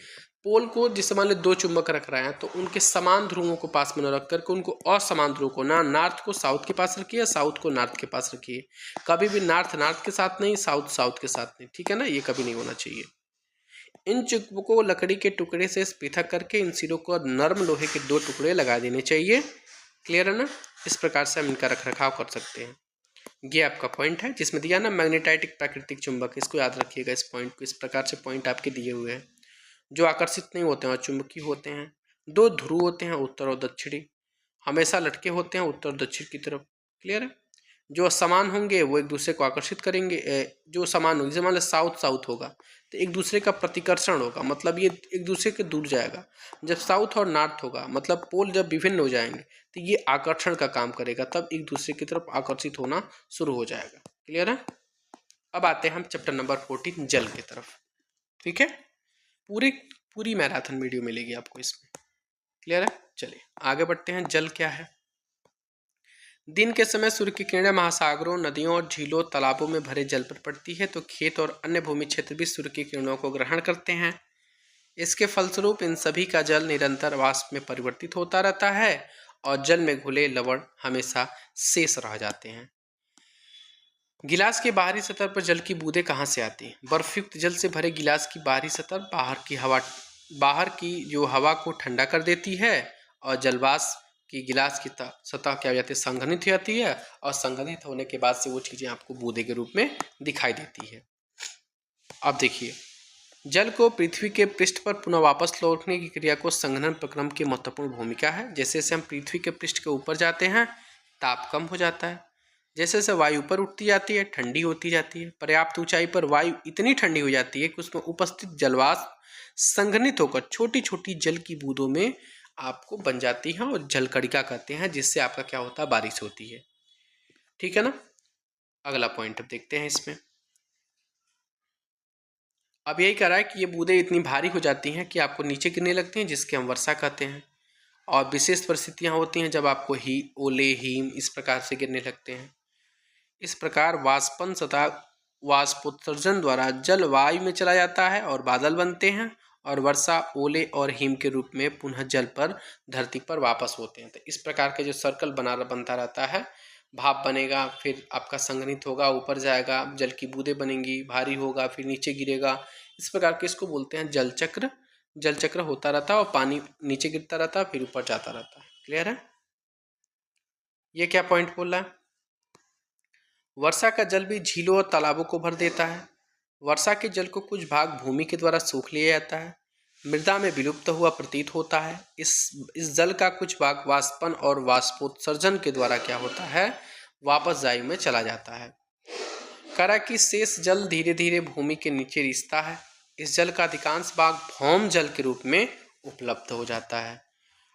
पोल को, जिससे मान लो दो चुंबक रख रहे हैं तो उनके समान ध्रुवों को पास में न रख करके उनको असमान ध्रुव को, ना नॉर्थ को साउथ के पास रखिए, साउथ को नॉर्थ के पास रखिए। कभी भी नॉर्थ नॉर्थ के साथ नहीं, साउथ साउथ के साथ नहीं, ठीक है ना, ये कभी नहीं होना चाहिए। इन चुंबकों को लकड़ी के टुकड़े से पृथक करके इन सिरों को नर्म लोहे के 2 टुकड़े लगा देने चाहिए। क्लियर है ना? इस प्रकार से हम इनका रखरखाव कर सकते हैं। ये आपका पॉइंट है जिसमें दिया ना मैग्नेटाइटिक प्राकृतिक चुंबक, इसको याद रखिएगा। इस पॉइंट को, इस प्रकार से पॉइंट आपके दिए हुए हैं जो आकर्षित नहीं होते हैं और चुंबकीय होते हैं। 2 ध्रुव होते हैं, उत्तर और दक्षिणी, हमेशा लटके होते हैं उत्तर और दक्षिण की तरफ। क्लियर है? जो समान होंगे वो एक दूसरे को आकर्षित करेंगे, जो समान होंगे, जैसे मान लो साउथ साउथ होगा तो एक दूसरे का प्रतिकर्षण होगा, मतलब ये एक दूसरे के दूर जाएगा। जब साउथ और नॉर्थ होगा, मतलब पोल जब विभिन्न हो जाएंगे तो ये आकर्षण का काम करेगा, तब एक दूसरे की तरफ आकर्षित होना शुरू हो जाएगा। क्लियर है? अब आते हैं हम चैप्टर नंबर 14 जल की तरफ। ठीक है, पूरी मैराथन वीडियो मिलेगी आपको इसमें। क्लियर है? चलिए आगे बढ़ते हैं। जल क्या है? दिन के समय सूर्य की किरणें महासागरों, नदियों और झीलों, तालाबों में भरे जल पर पड़ती है तो खेत और अन्य भूमि क्षेत्र भी सूर्य की किरणों को ग्रहण करते हैं। इसके फलस्वरूप इन सभी का जल निरंतर वाष्प में परिवर्तित होता रहता है और जल में घुले लवण हमेशा शेष रह जाते हैं। गिलास की बाहरी सतह पर जल की बूंदें कहाँ से आती हैं? बर्फयुक्त जल से भरे गिलास की बाहरी सतह बाहर की जो हवा को ठंडा कर देती है और जलवाष्प की गिलास की सतह क्या हो जाती है? संघनित हो जाती है और संघनित होने के बाद से वो चीज़ें आपको बूंदे के रूप में दिखाई देती है। अब देखिए, जल को पृथ्वी के पृष्ठ पर पुनः वापस लौटने की क्रिया को संघनन प्रक्रम की महत्वपूर्ण भूमिका है। जैसे जैसे हम पृथ्वी के पृष्ठ के ऊपर जाते हैं ताप कम हो जाता है, जैसे जैसे वायु ऊपर उठती जाती है ठंडी होती जाती है। पर्याप्त ऊंचाई पर वायु इतनी ठंडी हो जाती है कि उसमें उपस्थित जलवाष्प संघनित होकर छोटी छोटी जल की बूंदों में आपको बन जाती हैं और जलकणिका कहते हैं, जिससे आपका क्या होता है? बारिश होती है। ठीक है ना? अगला पॉइंट अब देखते हैं इसमें। अब यही कह रहा है कि ये बूंदें इतनी भारी हो जाती हैं कि आपको नीचे गिरने लगती हैं, जिसके हम वर्षा कहते हैं। और विशेष परिस्थितियां होती हैं जब आपको ओले, हिम इस प्रकार से गिरने लगते हैं। इस प्रकार वाष्पन तथा वाष्पोत्सर्जन द्वारा जल वायु में चला जाता है और बादल बनते हैं और वर्षा, ओले और हिम के रूप में पुनः जल पर धरती पर वापस होते हैं। तो इस प्रकार के जो सर्कल बनता रहता है, भाप बनेगा, फिर आपका संघनित होगा, ऊपर जाएगा, जल की बूंदें बनेंगी, भारी होगा, फिर नीचे गिरेगा। इस प्रकार के इसको बोलते हैं जल चक्र। जल चक्र होता रहता है और पानी नीचे गिरता रहता है फिर ऊपर जाता रहता है। क्लियर है? ये क्या पॉइंट बोल रहा है? वर्षा का जल भी झीलों और तालाबों को भर देता है। वर्षा के जल को कुछ भाग भूमि के द्वारा सोख लिया जाता है, मृदा में विलुप्त हुआ प्रतीत होता है। इस जल का कुछ भाग वाष्पन और वाष्पोत्सर्जन के द्वारा क्या होता है? वापस वायु में चला जाता है। करा कि शेष जल धीरे धीरे भूमि के नीचे रिसता है। इस जल का अधिकांश भाग भौम जल के रूप में उपलब्ध हो जाता है।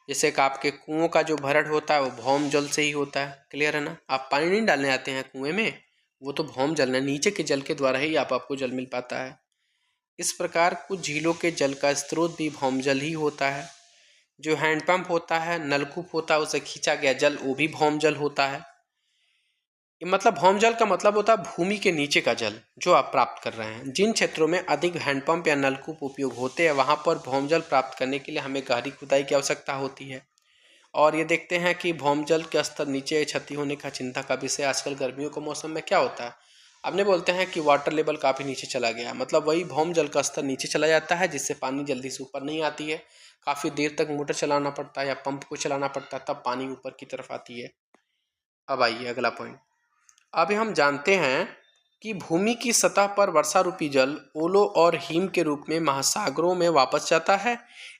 जैसे कि आपके कुओं का जो भरण होता है वो भौम जल से ही होता है। क्लियर है ना? आप पानी नहीं डालने आते हैं कुएं में, वो तो भौम जल है, नीचे के जल के द्वारा ही आपको जल मिल पाता है। इस प्रकार कुछ झीलों के जल का स्रोत भी भौम जल ही होता है। जो हैंडपंप होता है, नलकूप होता है, उसे खींचा गया जल वो भी भौम जल होता है। मतलब भौम जल का मतलब होता है भूमि के नीचे का जल जो आप प्राप्त कर रहे हैं। जिन क्षेत्रों में अधिक हैंडपंप या नलकूप उपयोग होते हैं वहाँ पर भौम जल प्राप्त करने के लिए हमें गहरी खुदाई की आवश्यकता होती है। और ये देखते हैं कि भौम जल के स्तर नीचे क्षति होने का चिंता का विषय आजकल गर्मियों के मौसम में क्या होता है? अपने बोलते हैं कि वाटर लेवल काफ़ी नीचे चला गया, मतलब वही भौम जल का स्तर नीचे चला जाता है, जिससे पानी जल्दी से ऊपर नहीं आती है। काफ़ी देर तक मोटर चलाना पड़ता है या पंप को चलाना पड़ता है, तब पानी ऊपर की तरफ आती है। अब आइए अगला पॉइंट। अभी हम जानते हैं कि भूमि की सतह पर वर्षा रूपी जल ओलों और हिम के रूप में महासागरों में वापस जाता है।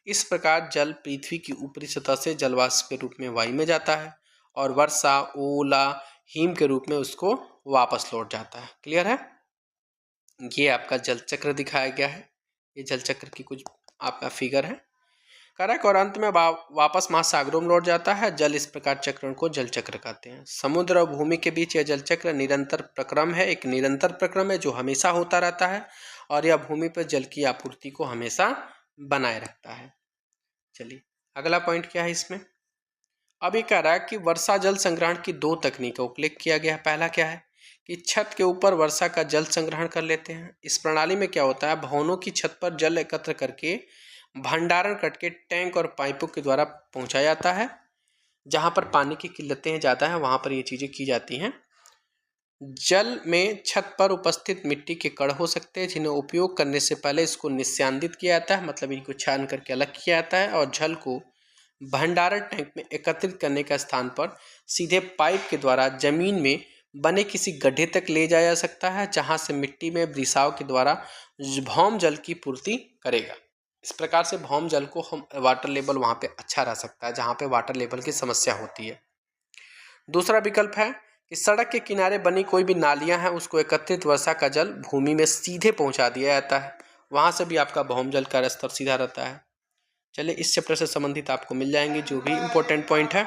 इस प्रकार जल पृथ्वी की ऊपरी सतह से जलवाष्प के रूप में वायु में जाता है और वर्षा, ओला, हिम के रूप में उसको वापस लौट जाता है। क्लियर है? ये आपका जल चक्र दिखाया गया है। ये जल चक्र की कुछ आपका फिगर है। कारक और अंत में वापस महासागरों में लौट जाता है। जल इस प्रकार चक्रण को जल चक्र कहते हैं। समुद्र और भूमि के बीच यह जल चक्र निरंतर प्रक्रम है, एक निरंतर प्रक्रम है जो हमेशा होता रहता है और यह भूमि पर जल की आपूर्ति को हमेशा बनाए रखता है। चलिए अगला पॉइंट क्या है इसमें। अब ये कह रहा है कि वर्षा जल संग्रहण की दो तकनीकों का उल्लेख किया गया है। पहला क्या है कि छत के ऊपर वर्षा का जल संग्रहण कर लेते हैं। इस प्रणाली में क्या होता है, भवनों की छत पर जल एकत्र करके भंडारण करके टैंक और पाइपों के द्वारा पहुंचाया जाता है। जहां पर पानी की किल्लतें ज़्यादा हैं वहां पर ये चीज़ें की जाती हैं। जल में छत पर उपस्थित मिट्टी के कण हो सकते हैं जिन्हें उपयोग करने से पहले इसको निस्यांदित किया जाता है, मतलब इनको छान करके अलग किया जाता है और जल को भंडारण टैंक में एकत्रित करने का स्थान पर सीधे पाइप के द्वारा जमीन में बने किसी गड्ढे तक ले जाया जा सकता है जहां से मिट्टी में रिसाव के द्वारा भौम जल की पूर्ति करेगा। इस प्रकार से भौम जल को हम वाटर लेवल वहां पे अच्छा रह सकता है जहां पे वाटर लेवल की समस्या होती है। दूसरा विकल्प है कि सड़क के किनारे बनी कोई भी नालियां हैं उसको एकत्रित वर्षा का जल भूमि में सीधे पहुंचा दिया जाता है। वहां से भी आपका भौम जल का स्तर सीधा रहता है। चलिए इस चैप्टर से संबंधित आपको मिल जाएंगे जो भी इम्पोर्टेंट पॉइंट है।